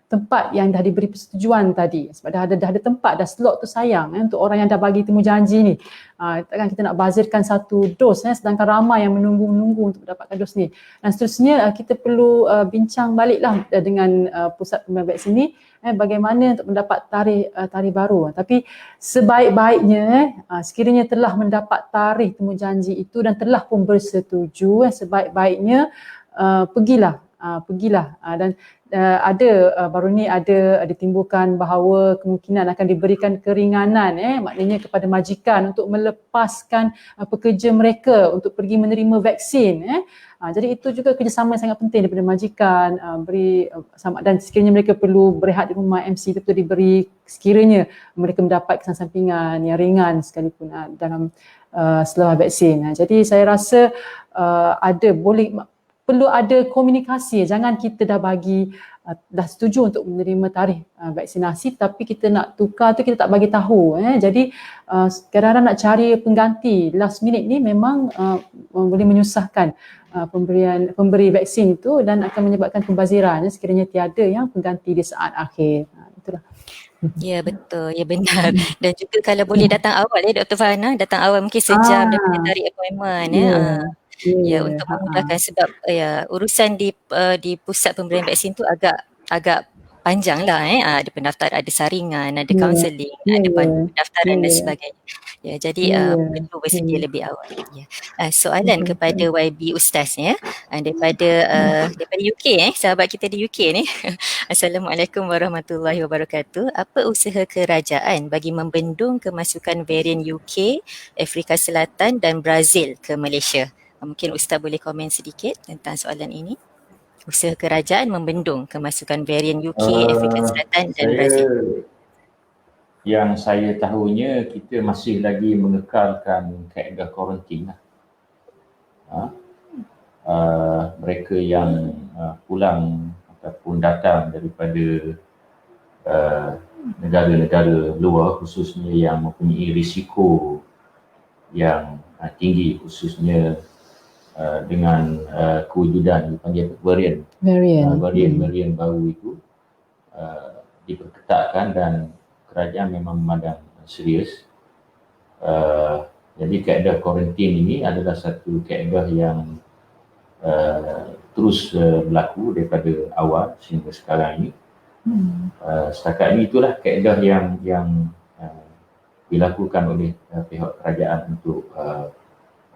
tempat yang dah diberi persetujuan tadi. Sebab dah ada tempat, dah slot tu sayang untuk orang yang dah bagi temu janji ni. Takkan kita nak bazirkan satu dos sedangkan ramai yang menunggu untuk mendapatkan dos ni. Dan seterusnya kita perlu bincang baliklah dengan pusat pemberian vaksin ni bagaimana untuk mendapat tarikh baru. Tapi sebaik-baiknya sekiranya telah mendapat tarikh temu janji itu dan telah pun bersetuju, sebaik-baiknya pergilah dan baru ni ada ditimbulkan bahawa kemungkinan akan diberikan keringanan maknanya kepada majikan untuk melepaskan pekerja mereka untuk pergi menerima vaksin. Jadi itu juga kerjasama yang sangat penting daripada majikan, dan sekiranya mereka perlu berehat di rumah, MC itu diberi sekiranya mereka mendapat kesan sampingan yang ringan sekalipun dalam selepas vaksin. Jadi saya rasa perlu ada komunikasi. Jangan kita dah setuju untuk menerima tarikh vaksinasi tapi kita nak tukar tu kita tak bagi tahu. Jadi kadang-kadang nak cari pengganti last minute ni memang boleh menyusahkan pemberi vaksin itu dan akan menyebabkan pembaziran sekiranya tiada yang pengganti di saat akhir. Itulah. Ya, betul. Ya, benar. Dan juga kalau boleh datang awal Dr. Farhana, datang awal mungkin sejam daripada tarikh appointment ya untuk memudahkan sebab urusan di pusat pemberian vaksin tu agak panjang lah ada pendaftaran, ada saringan, ada kaunseling, ada pendaftaran dan sebagainya. Ya, jadi perlu bersedia lebih awal. Ya. Soalan kepada YB Ustaz daripada UK sahabat kita di UK ni. Assalamualaikum warahmatullahi wabarakatuh. Apa usaha kerajaan bagi membendung kemasukan varian UK, Afrika Selatan dan Brazil ke Malaysia? Mungkin Ustaz boleh komen sedikit tentang soalan ini. Usaha kerajaan membendung kemasukan varian UK, Afrika Selatan dan Brazil. Yang saya tahunya kita masih lagi mengekalkan kaedah kuarantin lah. Mereka yang pulang ataupun datang daripada negara-negara luar khususnya yang mempunyai risiko yang tinggi khususnya dengan kewujudan dipanggil varian baru itu diperketatkan dan kerajaan memang memandang serius. Jadi kaedah kuarantin ini adalah satu kaedah yang terus berlaku daripada awal sehingga sekarang ini. Setakat ini itulah kaedah yang dilakukan oleh pihak kerajaan untuk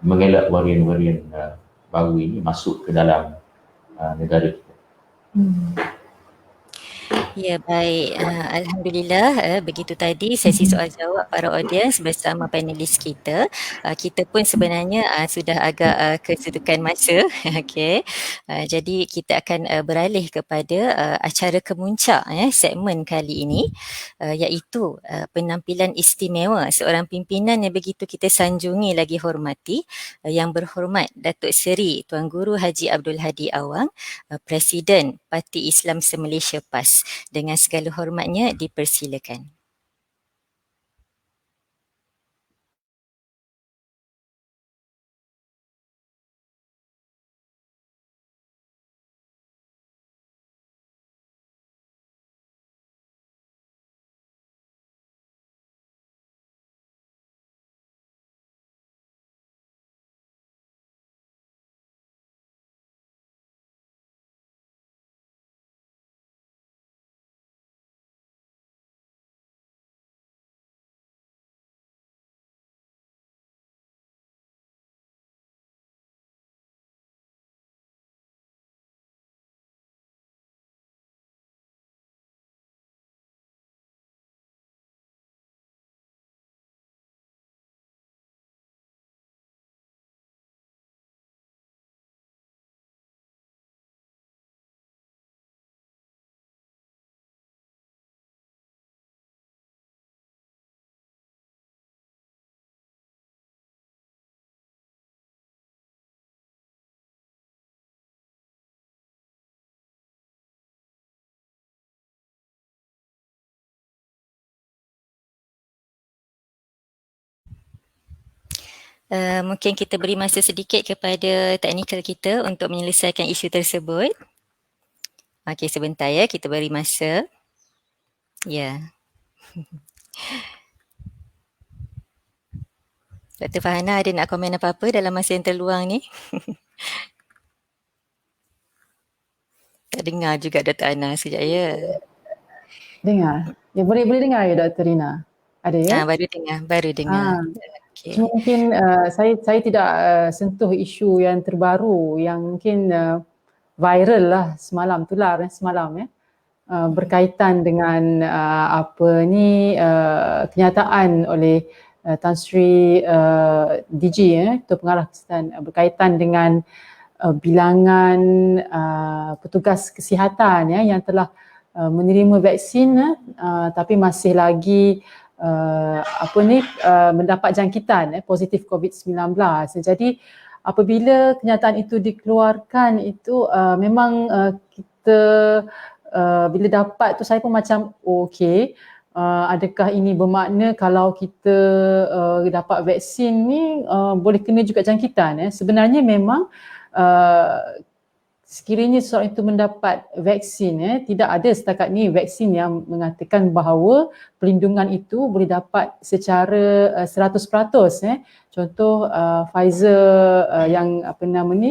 mengelak varian-varian baru ini masuk ke dalam negara kita. Ya, baik. Alhamdulillah, begitu tadi sesi soal jawab para audiens bersama panelis kita. Kita pun sebenarnya sudah agak kesudukan masa. Okey. Jadi kita akan beralih kepada acara kemuncak segmen kali ini, iaitu penampilan istimewa seorang pimpinan yang begitu kita sanjungi lagi hormati, yang berhormat Datuk Seri Tuan Guru Haji Abdul Hadi Awang, Presiden Parti Islam Se-Malaysia PAS. Dengan segala hormatnya dipersilakan. Mungkin kita beri masa sedikit kepada teknikal kita untuk menyelesaikan isu tersebut. Okey, sebentar ya, kita beri masa. Ya. Dr. Fahana ada nak komen apa-apa dalam masa yang terluang ni? Tak dengar juga Dr. Ana sekejap ya. Dengar. Ya, boleh dengar ya Dr. Rina? Ada ya? Baru dengar. Okay. Cuma mungkin saya tidak sentuh isu yang terbaru yang mungkin viral lah semalam, tular semalam ya. Berkaitan dengan kenyataan oleh Tan Sri DG Ketua Pengarah Kesihatan berkaitan dengan bilangan petugas kesihatan yang telah menerima vaksin tapi masih lagi mendapat jangkitan positif COVID-19. Jadi apabila kenyataan itu dikeluarkan itu memang kita bila dapat tu saya pun macam okey, adakah ini bermakna kalau kita dapat vaksin ni boleh kena juga jangkitan? Sebenarnya memang sekiranya seseorang itu mendapat vaksin, tidak ada setakat ni vaksin yang mengatakan bahawa perlindungan itu boleh dapat secara 100%. Contoh Pfizer yang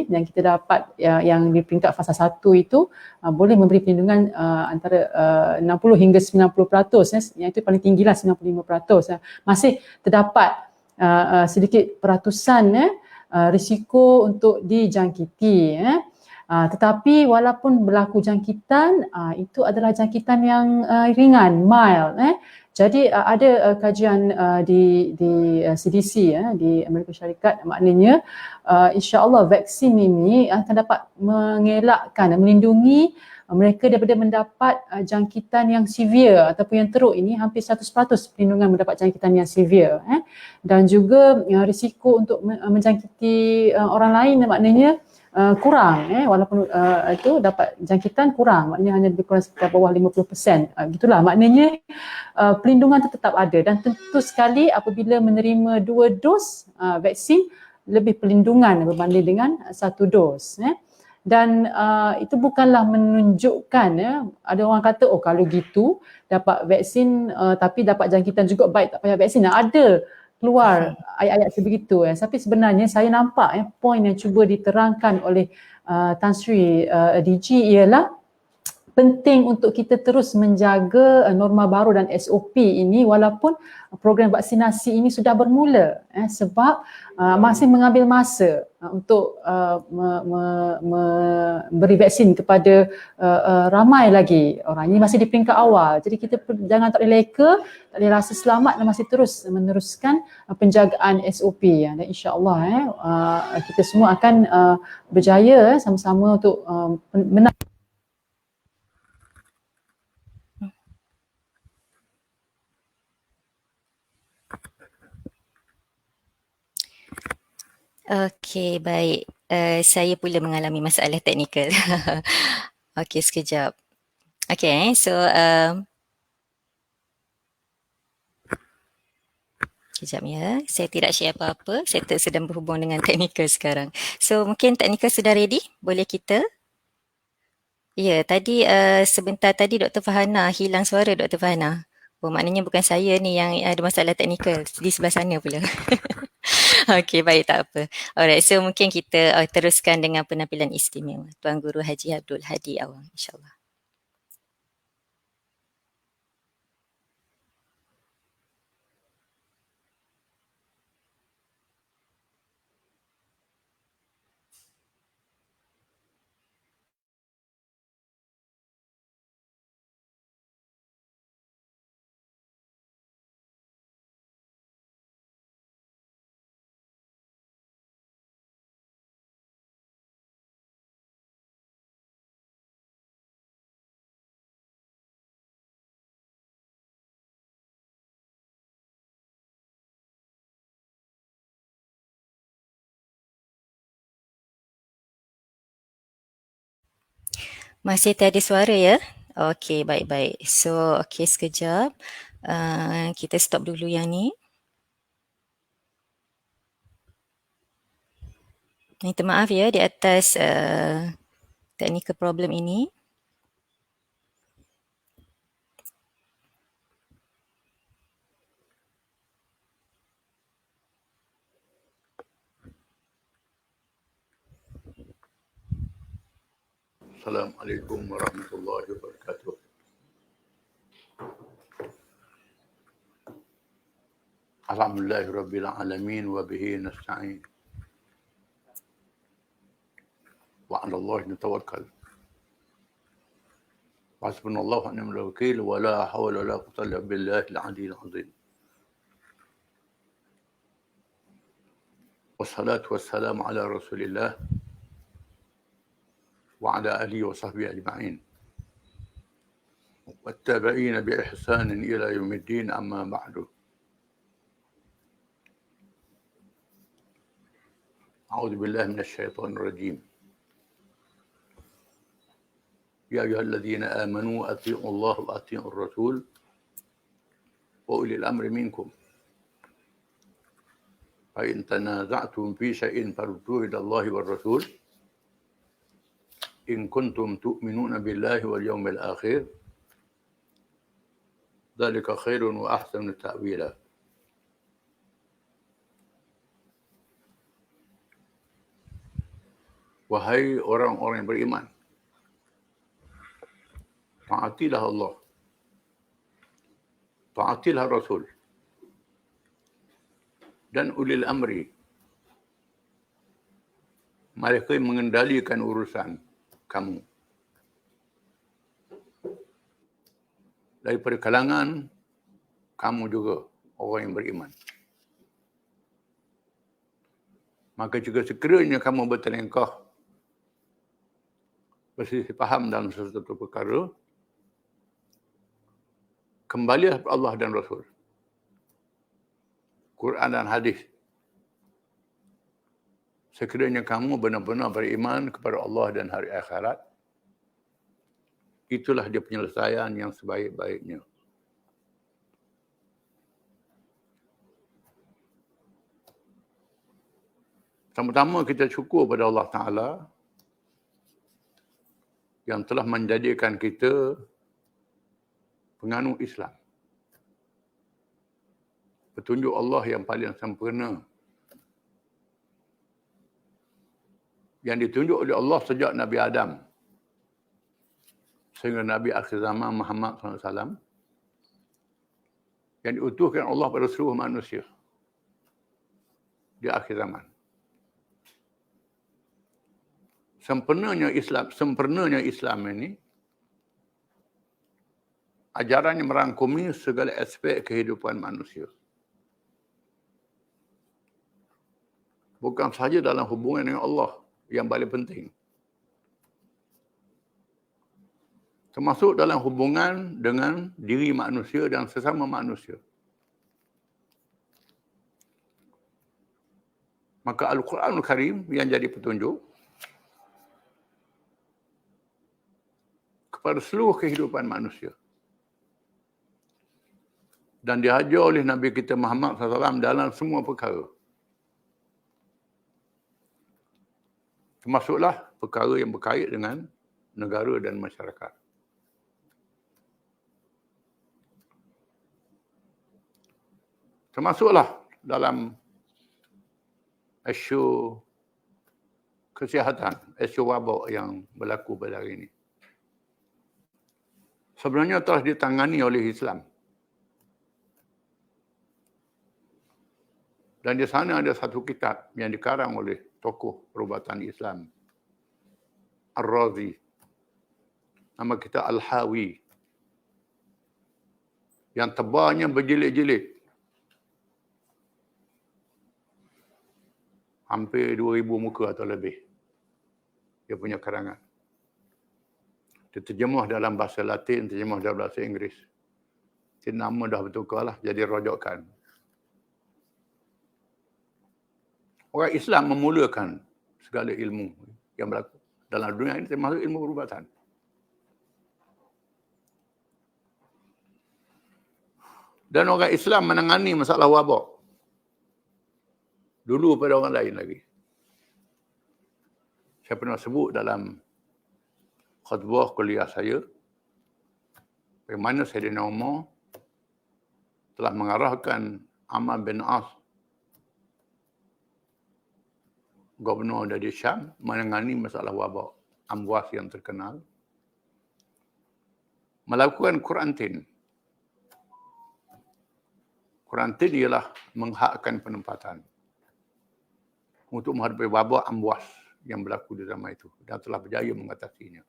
yang kita dapat yang di peringkat fasa 1 itu boleh memberi perlindungan antara 60 hingga 90%, yang itu paling tinggilah 95%. Masih terdapat sedikit peratusan risiko untuk dijangkiti. Tetapi walaupun berlaku jangkitan, itu adalah jangkitan yang ringan, mild. Jadi ada kajian di CDC di Amerika Syarikat, maknanya insya-Allah vaksin ini akan dapat mengelakkan, melindungi mereka daripada mendapat jangkitan yang severe ataupun yang teruk ini, hampir 100% perlindungan mendapat jangkitan yang severe. Dan juga risiko untuk menjangkiti orang lain maknanya kurang, walaupun itu dapat jangkitan kurang, maknanya hanya lebih kurang sekitar bawah 50%. Gitulah, maknanya perlindungan itu tetap ada, dan tentu sekali apabila menerima 2 dos vaksin, lebih perlindungan berbanding dengan 1 dos. Dan itu bukanlah menunjukkan ada orang kata kalau gitu dapat vaksin tapi dapat jangkitan juga baik tak payah vaksin. Ada keluar ayat-ayat sebegitu. Tapi sebenarnya saya nampak poin yang cuba diterangkan oleh Tan Sri DG ialah penting untuk kita terus menjaga norma baru dan SOP ini walaupun program vaksinasi ini sudah bermula, sebab masih mengambil masa untuk memberi vaksin kepada ramai lagi orang. Ini masih di peringkat awal, jadi kita jangan tak boleh leka, tak boleh rasa selamat, dan masih terus meneruskan penjagaan SOP. Dan insya-Allah kita semua akan berjaya sama-sama untuk menang. Okey, baik. Saya pula mengalami masalah teknikal. Okey, sekejap. Okey, so sekejap ya. Saya tidak share apa-apa. Saya sedang berhubung dengan teknikal sekarang. So, mungkin teknikal sudah ready? Boleh kita? Ya, tadi sebentar tadi Dr. Fahana hilang suara Dr. Fahana. Oh, maknanya bukan saya ni yang ada masalah teknikal. Di sebelah sana pula. Okey, baik, tak apa. Alright, so mungkin kita teruskan dengan penampilan istimewa Tuan Guru Haji Abdul Hadi Awang, insyaAllah. Masih tiada suara ya? Okey, baik-baik. So, okey, sekejap. Kita stop dulu yang ni. Minta maaf ya di atas technical problem ini. Assalamualaikum warahmatullahi wabarakatuh. Alhamdulillahirabbil alamin wa bihi nasta'in. Wa 'ala Allahi natawakkal. Hasbunallahu wa ni'mal wakeel wa la hawla wa la quwwata illa billahil 'aliyyil 'azim. Wassalatu wassalamu ala Rasulillah wa ala alihi wa sahbihi ajma'in. والتابعين بإحسان إلى يوم الدين أما بعد. أعوذ بالله من الشيطان الرجيم. يا أيها الذين آمنوا أطيعوا الله وأطيعوا الرسول وأولي الأمر منكم فإن تنازعتم في شيء فردوه إلى الله والرسول إن كنتم تؤمنون بالله واليوم الآخر ذلك خير وأحسن تأويلا. Wahai orang-orang yang beriman, taatilah Allah, taatilah Rasul dan ulil amri, mereka yang mengendalikan urusan kamu daripada kalangan kamu juga orang yang beriman. Maka jika sekiranya kamu bertelingkah berselisih faham dalam sesuatu perkara, kembalilah kepada Allah dan Rasul, Quran dan hadis. Sekiranya kamu benar-benar beriman kepada Allah dan hari akhirat, itulah dia penyelesaian yang sebaik-baiknya. Pertama-tama kita syukur pada Allah Ta'ala yang telah menjadikan kita penganut Islam. Petunjuk Allah yang paling sempurna, yang ditunjuk oleh Allah sejak Nabi Adam sehingga Nabi akhir zaman Muhammad SAW, yang diutuhkan Allah pada seluruh manusia di akhir zaman. Sempurnanya Islam ini, ajarannya merangkumi segala aspek kehidupan manusia. Bukan sahaja dalam hubungan dengan Allah yang paling penting, termasuk dalam hubungan dengan diri manusia dan sesama manusia. Maka Al-Quranul Karim yang jadi petunjuk kepada seluruh kehidupan manusia. Dan diajar oleh Nabi kita Muhammad SAW dalam semua perkara. Termasuklah perkara yang berkait dengan negara dan masyarakat. Termasuklah dalam isu kesihatan, isu wabak yang berlaku pada hari ini. Sebenarnya telah ditangani oleh Islam. Dan di sana ada satu kitab yang dikarang oleh tokoh perubatan Islam, Ar-Razi. Nama kita Al-Hawi. Yang tebalnya berjilid-jilid. Hampir 2,000 muka atau lebih. Dia punya karangan. Diterjemah dalam bahasa Latin, terjemah dalam bahasa Inggeris. Jadi nama dah bertukar lah, jadi rojokan. Orang Islam memulakan segala ilmu yang berlaku dalam dunia ini, termasuk ilmu perubatan. Dan orang Islam menangani masalah wabak dulu pada orang lain lagi. Saya pernah sebut dalam khutbah kuliah saya, bagaimana Sayyidina Umar telah mengarahkan Amr bin As, gubernur dari Syam, menangani masalah wabak Amwas yang terkenal, melakukan kuarantin. Kuarantin ialah menghakkan penempatan untuk menghadapi wabak Amwas yang berlaku di zaman itu dan telah berjaya mengatasinya.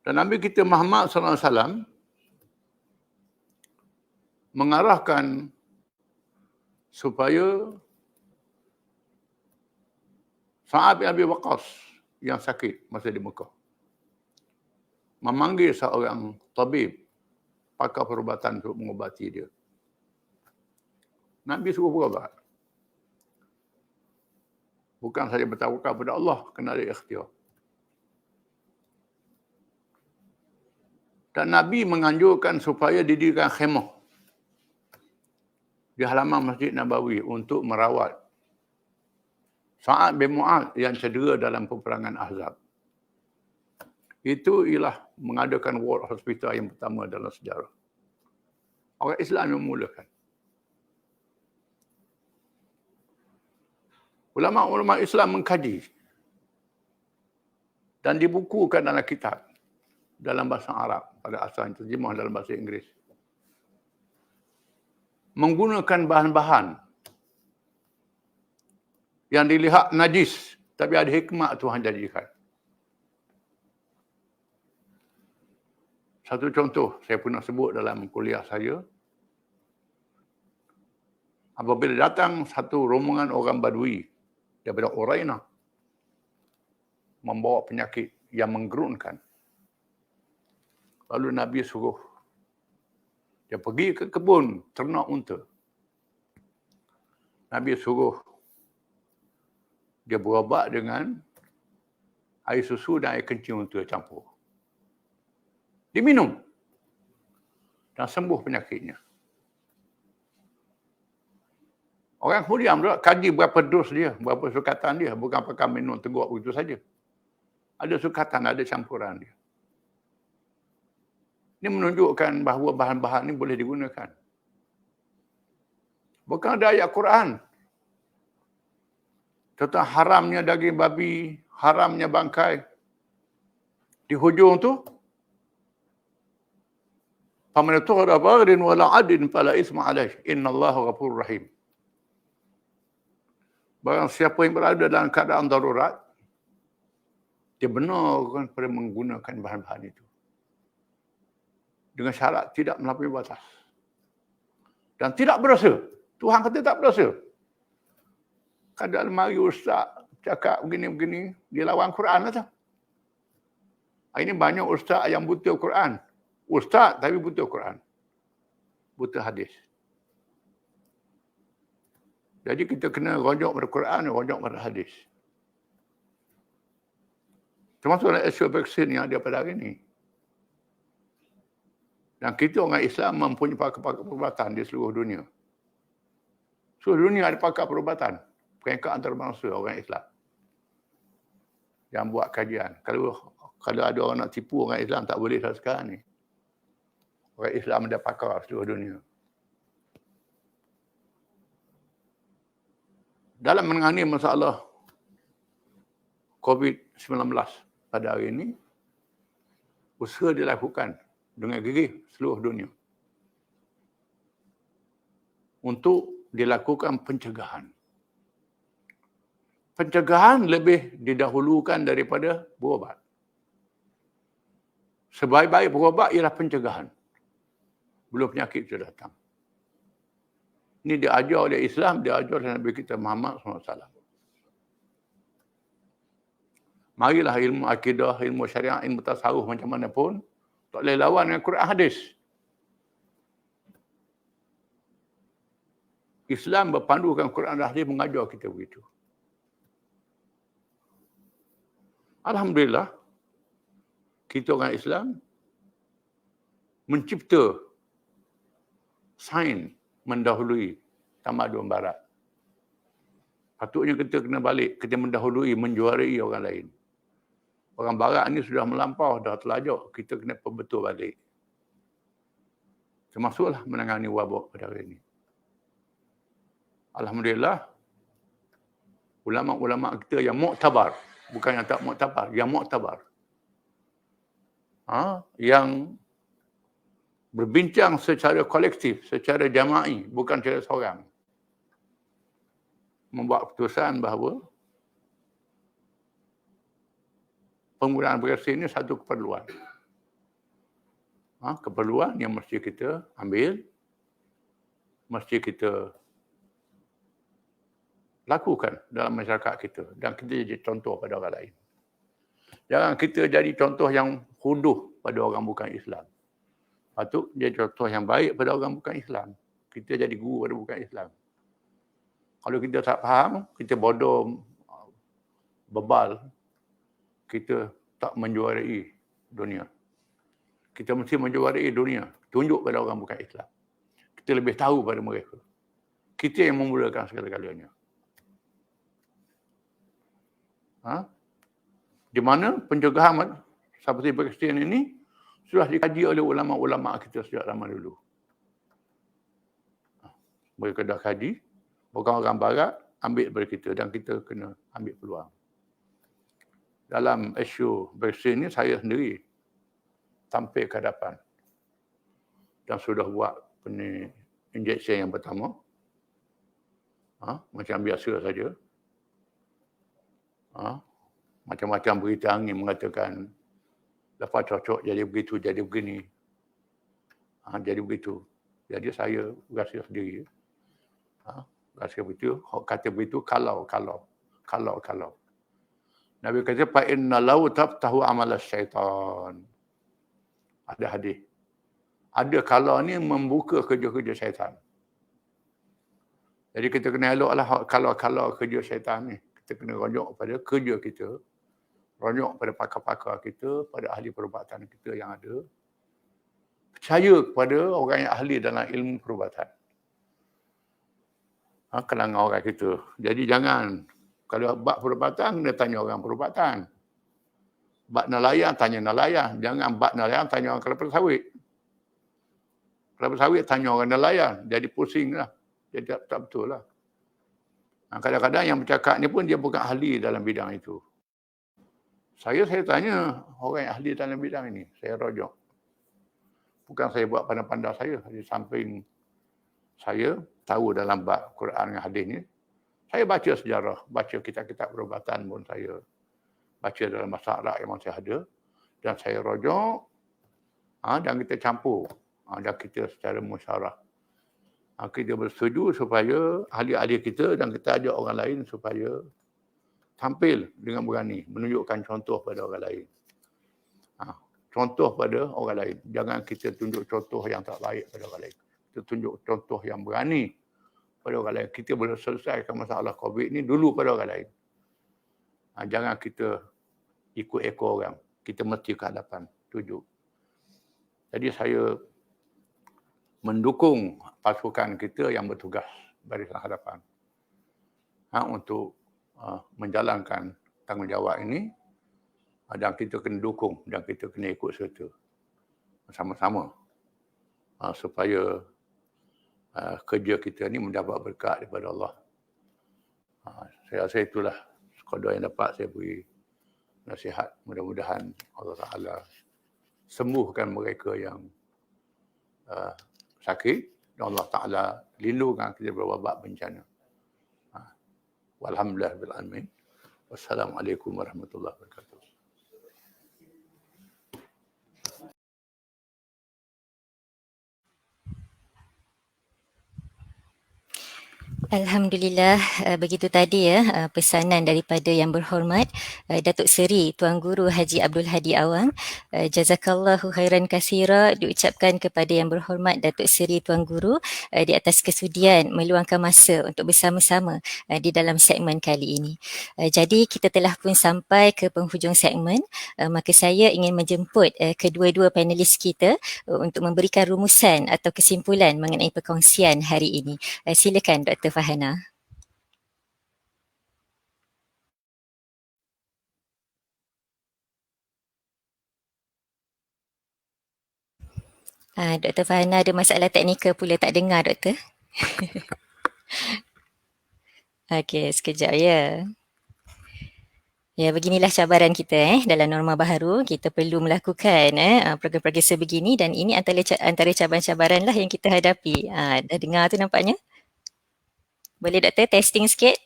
Dan Nabi kita Muhammad SAW mengarahkan supaya Sa'ad bin Abi Waqqas yang sakit masa di Mekah memanggil seorang tabib, pakar perubatan untuk mengobati dia. Nabi suruh berubat. Bukan saja bertawakal kepada Allah, kena ada ikhtiar. Dan Nabi menganjurkan supaya didirikan khemah di halaman Masjid Nabawi untuk merawat Sa'ad bin Mu'adz yang cedera dalam peperangan Ahzab. Itu ialah mengadakan ward hospital yang pertama dalam sejarah. Orang Islam yang memulakan. Ulama-ulama Islam mengkaji dan dibukukan dalam kitab dalam bahasa Arab pada asalnya, terjemah dalam bahasa Inggeris. Menggunakan bahan-bahan yang dilihat najis, tapi ada hikmah Tuhan jadikan. Satu contoh saya pernah sebut dalam kuliah saya. Apabila datang satu rombongan orang Badui daripada Urainah membawa penyakit yang menggerunkan, lalu Nabi suruh dia pergi ke kebun ternak unta. Nabi suruh dia berubat dengan air susu dan air kencing unta campur. Diminum dan sembuh penyakitnya. Orang Hudiam kaji berapa dos dia, berapa sukatan dia, bukan pakai minum teguk begitu saja. Ada sukatan, ada campuran dia. Ini menunjukkan bahawa bahan-bahan ini boleh digunakan. Bukan ada ayat Quran tentang haramnya daging babi, haramnya bangkai. Di hujung tu, faman tuhara baghin wala adin fala isma alaih, innallaha ghafurur rahim. Barang siapa yang berada dalam keadaan darurat, dia benarkan pada menggunakan bahan-bahan itu. Dengan syarat tidak melampaui batas. Dan tidak berdosa. Tuhan kata tak berdosa. Kadang mari ustaz cakap begini-begini, dia lawan Quran lah tu. Ini banyak ustaz yang buta Quran. Ustaz tapi buta Quran. Buta hadis. Jadi kita kena rujuk pada Quran, rujuk pada hadis. Termasuk dalam isu vaksin yang ada pada hari ini. Dan kita orang Islam mempunyai pakar-pakar perubatan di seluruh dunia. Seluruh dunia ada pakar perubatan. Peringkat antarabangsa orang Islam. Yang buat kajian. Kalau ada orang nak tipu orang Islam, tak boleh lah sekarang ni. Orang Islam ada pakar seluruh dunia. Dalam menangani masalah COVID-19 pada hari ini, usaha dilakukan dengan gigih seluruh dunia untuk dilakukan pencegahan. Pencegahan lebih didahulukan daripada berubat. Sebaik-baik berubat ialah pencegahan. Belum penyakit sudah datang. Ini diajar oleh Islam, diajar oleh Nabi kita Muhammad SAW. Marilah ilmu akidah, ilmu syariah, ilmu tasawuf macam mana pun, tak boleh lawan dengan Quran hadis. Islam berpandukan Quran dan hadis mengajar kita begitu. Alhamdulillah, kita orang Islam mencipta sains mendahului tamadun barat. Patutnya kita kena balik, kita mendahului, menjuarai orang lain. Orang barat ni sudah melampau, dah terlajak. Kita kena perbetul balik. Termasuklah menangani wabak pada hari ini. Alhamdulillah, ulama-ulama kita yang muktabar, bukan yang tak muktabar, yang muktabar. Yang berbincang secara kolektif, secara jama'i, bukan secara seorang. Membuat keputusan bahawa penggunaan vaksin ini satu keperluan. Keperluan yang mesti kita ambil, mesti kita lakukan dalam masyarakat kita dan kita jadi contoh pada orang lain. Jangan kita jadi contoh yang huduh pada orang bukan Islam. Patut jadi contoh yang baik pada orang bukan Islam. Kita jadi guru pada bukan Islam. Kalau kita tak faham, kita bodoh, bebal, kita tak menjuarai dunia. Kita mesti menjuarai dunia. Tunjuk pada orang bukan Islam. Kita lebih tahu pada mereka. Kita yang memulakan segala-galanya. Di mana pencegahan seperti vaksin ini sudah dikaji oleh ulama-ulama kita sejak lama dulu. Mereka dah kaji, bukan orang barat ambil daripada kita dan kita kena ambil peluang. Dalam isu vaksin ini saya sendiri tampil ke hadapan dan sudah buat injeksi yang pertama. Macam biasa saja. Macam-macam berita angin mengatakan lepas cocok jadi begitu, jadi begini. Jadi begitu. Jadi saya rasa sendiri. Rasa begitu. Kata begitu kalau. Nabi kata, fa inna law taftahu amal syaitan. Ada hadis. Ada kalau ni membuka kerja-kerja syaitan. Jadi kita kena eloklah kalau kerja syaitan ni. Kita kena rujuk pada kerja kita, rujuk pada pakar-pakar kita, pada ahli perubatan kita yang ada. Percaya kepada orang yang ahli dalam ilmu perubatan. Kalangan orang kita. Jadi jangan, kalau bab perubatan, kena tanya orang perubatan. Bab nelayan, tanya nelayan. Jangan bab nelayan, tanya orang kelapa sawit. Kelapa sawit, tanya orang nelayan. Jadi pusing lah. Jadi tak betul lah. Kadang-kadang yang bercakap ni pun dia bukan ahli dalam bidang itu. Saya tanya orang yang ahli dalam bidang ini. Saya rujuk. Bukan saya buat pandai-pandai saya. Di samping saya tahu dalam bab Quran dan hadis ni, saya baca sejarah, baca kitab-kitab perubatan pun saya baca dalam bahasa Arab yang masih ada. Dan saya rujuk dan kita campur. Dan kita secara musyawarah. Kita bersetuju supaya ahli-ahli kita dan kita ajak orang lain supaya tampil dengan berani, menunjukkan contoh pada orang lain. Contoh pada orang lain. Jangan kita tunjuk contoh yang tak baik pada orang lain. Kita tunjuk contoh yang berani pada orang lain. Kita boleh selesaikan masalah COVID ni dulu pada orang lain. Jangan kita ikut ekor orang. Kita mesti ke hadapan. Tuju. Jadi saya mendukung pasukan kita yang bertugas barisan hadapan untuk menjalankan tanggungjawab ini, dan kita kena dukung dan kita kena ikut serta bersama-sama supaya kerja kita ini mendapat berkat daripada Allah. Saya rasa itulah sekadar yang dapat saya beri nasihat. Mudah-mudahan Allah Ta'ala sembuhkan mereka yang sakit dan Allah Ta'ala lindungkan kita dari wabak bencana. Walhamdulillah bil alamin. Wassalamualaikum warahmatullahi wabarakatuh. Alhamdulillah, begitu tadi pesanan daripada Yang Berhormat Datuk Seri Tuan Guru Haji Abdul Hadi Awang. Jazakallahu khairan katsira diucapkan kepada Yang Berhormat Datuk Seri Tuan Guru di atas kesudian meluangkan masa untuk bersama-sama di dalam segmen kali ini. Jadi kita telah pun sampai ke penghujung segmen, maka saya ingin menjemput kedua-dua panelis kita untuk memberikan rumusan atau kesimpulan mengenai perkongsian hari ini. Silakan Dr. Fahana. Dr. Farhana ada masalah teknikal pula, tak dengar Doktor. Okey, sekejap ya. Ya, beginilah cabaran kita dalam norma baharu. Kita perlu melakukan program-program sebegini dan ini antara cabaran-cabaran lah yang kita hadapi. Dah dengar tu nampaknya? Boleh Doktor testing sikit?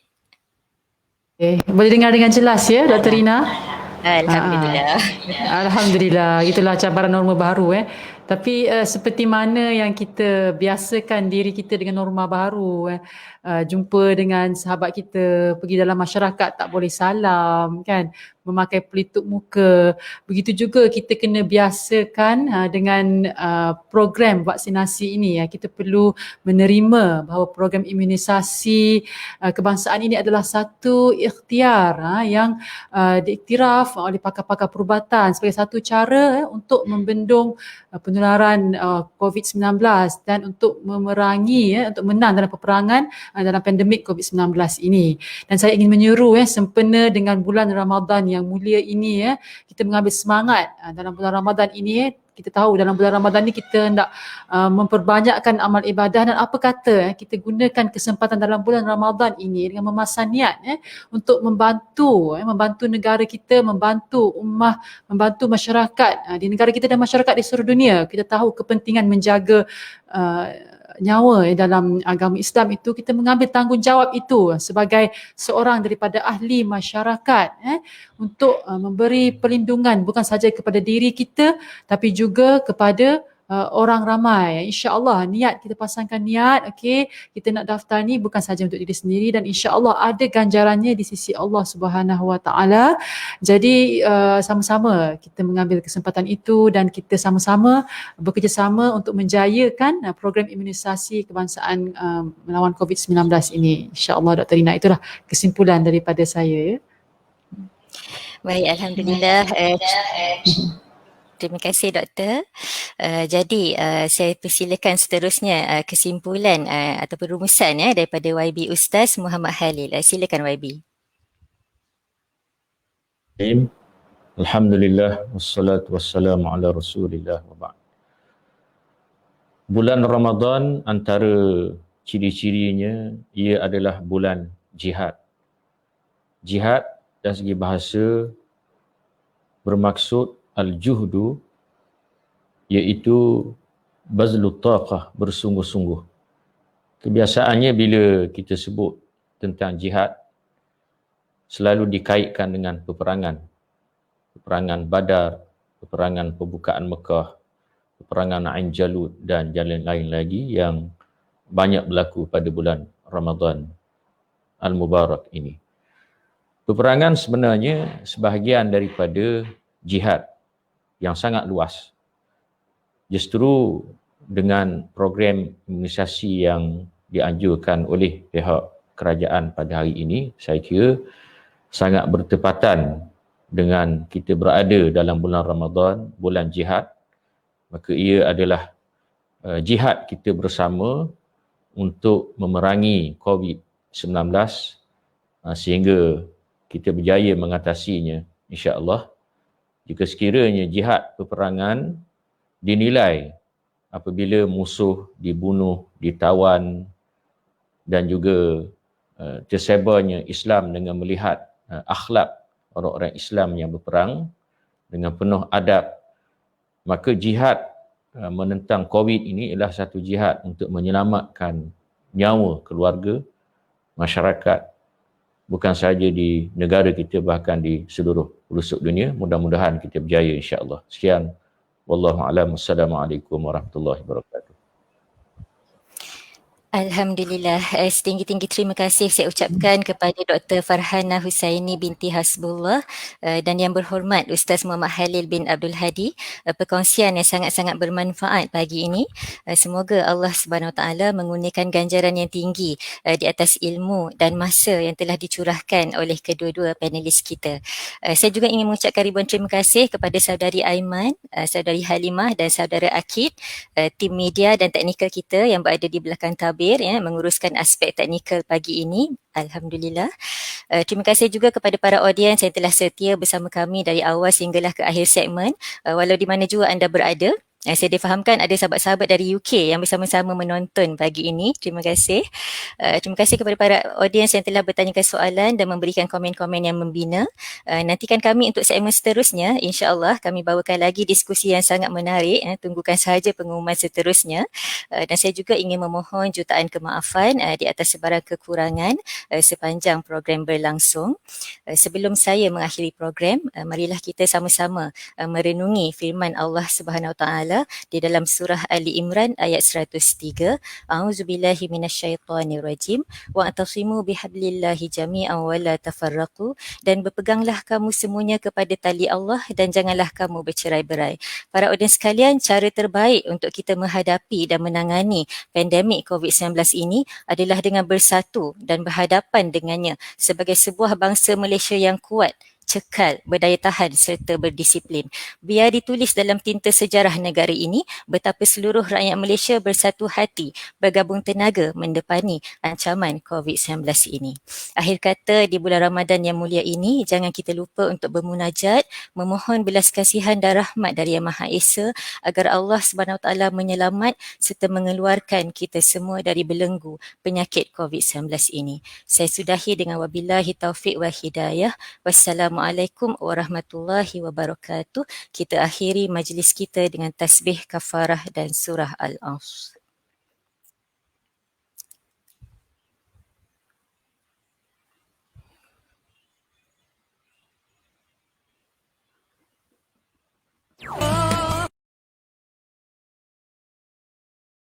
Okay. Boleh dengar dengan jelas ya Dr. Rina? Alhamdulillah. Alhamdulillah, itulah cabaran norma baru. Tapi seperti mana yang kita biasakan diri kita dengan norma baru, jumpa dengan sahabat kita, pergi dalam masyarakat tak boleh salam kan, memakai pelitup muka. Begitu juga kita kena biasakan dengan program vaksinasi ini. Kita perlu menerima bahawa program imunisasi kebangsaan ini adalah satu ikhtiar yang diiktiraf oleh pakar-pakar perubatan sebagai satu cara untuk membendung penularan COVID-19 dan untuk memerangi, untuk menang dalam peperangan dalam pandemik COVID-19 ini. Dan saya ingin menyuruh sempena dengan bulan Ramadan yang mulia ini, kita mengambil semangat dalam bulan Ramadan ini. Kita tahu dalam bulan Ramadan ni kita hendak memperbanyakkan amal ibadah, dan apa kata kita gunakan kesempatan dalam bulan Ramadan ini dengan memasang niat untuk membantu negara kita, membantu ummah, membantu masyarakat di negara kita dan masyarakat di seluruh dunia. Kita tahu kepentingan menjaga nyawa dalam agama Islam itu, kita mengambil tanggungjawab itu sebagai seorang daripada ahli masyarakat untuk memberi perlindungan bukan sahaja kepada diri kita tapi juga kepada orang ramai. InsyaAllah niat, kita pasangkan niat, kita nak daftar ni bukan sahaja untuk diri sendiri, dan insyaAllah ada ganjarannya di sisi Allah Subhanahu Wa Taala. Jadi sama-sama kita mengambil kesempatan itu dan kita sama-sama bekerjasama untuk menjayakan program imunisasi kebangsaan melawan COVID-19 ini. InsyaAllah Dr. Rina, itulah kesimpulan daripada saya. Baik, Alhamdulillah. Terima kasih Doktor. Jadi saya persilakan seterusnya kesimpulan atau perumusan daripada YB Ustaz Muhammad Khalil. Silakan YB. Alhamdulillah wassalatu wassalamu ala Rasulillah wa ba'd. Bulan Ramadan antara ciri-cirinya ia adalah bulan jihad. Jihad dari segi bahasa bermaksud al-juhdu, iaitu bazlut taqah, bersungguh-sungguh. Kebiasaannya bila kita sebut tentang jihad selalu dikaitkan dengan peperangan. Peperangan Badar, peperangan pembukaan Mekah, peperangan Ain Jalut dan jalan lain lagi yang banyak berlaku pada bulan Ramadan Al-Mubarak ini. Peperangan sebenarnya sebahagian daripada jihad yang sangat luas. Justru dengan program imunisasi yang dianjurkan oleh pihak kerajaan pada hari ini, saya kira sangat bertepatan dengan kita berada dalam bulan Ramadan, bulan jihad. Maka ia adalah jihad kita bersama untuk memerangi COVID-19 sehingga kita berjaya mengatasinya, insya-Allah. Jika sekiranya jihad peperangan dinilai apabila musuh dibunuh, ditawan dan juga tersebarnya Islam dengan melihat akhlak orang-orang Islam yang berperang dengan penuh adab, maka jihad menentang COVID ini adalah satu jihad untuk menyelamatkan nyawa keluarga, masyarakat, bukan sahaja di negara kita, bahkan di seluruh pelosok dunia. Mudah-mudahan kita berjaya, insya-Allah. Sekian, wallahu a'lam. Assalamualaikum warahmatullahi wabarakatuh. Alhamdulillah, setinggi-tinggi terima kasih saya ucapkan kepada Dr. Farhana Husaini binti Hasbullah dan yang berhormat Ustaz Muhammad Khalil bin Abdul Hadi, perkongsian yang sangat-sangat bermanfaat pagi ini. Semoga Allah Subhanahu Wa Taala mengurniakan ganjaran yang tinggi di atas ilmu dan masa yang telah dicurahkan oleh kedua-dua panelis kita. Saya juga ingin mengucapkan ribuan terima kasih kepada saudari Aiman, saudari Halimah dan saudara Akid, tim media dan teknikal kita yang berada di belakang tabir menguruskan aspek teknikal pagi ini. Alhamdulillah. Terima kasih juga kepada para audiens yang telah setia bersama kami dari awal sehinggalah ke akhir segmen, walau di mana juga anda berada. Saya difahamkan ada sahabat-sahabat dari UK yang bersama-sama menonton pagi ini. Terima kasih. Terima kasih kepada para audiens yang telah bertanyakan soalan dan memberikan komen-komen yang membina. Nantikan kami untuk segmen seterusnya. InsyaAllah kami bawakan lagi diskusi yang sangat menarik. Tunggukan sahaja pengumuman seterusnya. Dan saya juga ingin memohon jutaan kemaafan di atas sebarang kekurangan sepanjang program berlangsung. Sebelum saya mengakhiri program, marilah kita sama-sama merenungi firman Allah Subhanahu Wa Taala di dalam surah Ali Imran ayat 103. A'udzubillahi minasyaitonirrajim wa atasimu bihablillahi jami'an wa la tafarraqu, dan berpeganglah kamu semuanya kepada tali Allah dan janganlah kamu bercerai-berai. Para audiens sekalian, cara terbaik untuk kita menghadapi dan menangani pandemik COVID-19 ini adalah dengan bersatu dan berhadapan dengannya sebagai sebuah bangsa Malaysia yang kuat, cekal, berdaya tahan serta berdisiplin. Biar ditulis dalam tinta sejarah negara ini betapa seluruh rakyat Malaysia bersatu hati, bergabung tenaga mendepani ancaman COVID-19 ini. Akhir kata, di bulan Ramadan yang mulia ini, jangan kita lupa untuk bermunajat, memohon belas kasihan dan rahmat dari Yang Maha Esa agar Allah SWT menyelamat serta mengeluarkan kita semua dari belenggu penyakit COVID-19 ini. Saya sudahi dengan wabillahi taufiq wa hidayah. Wassalamualaikum warahmatullahi wabarakatuh. Kita akhiri majlis kita dengan tasbih kafarah dan surah Al-Asr. Oh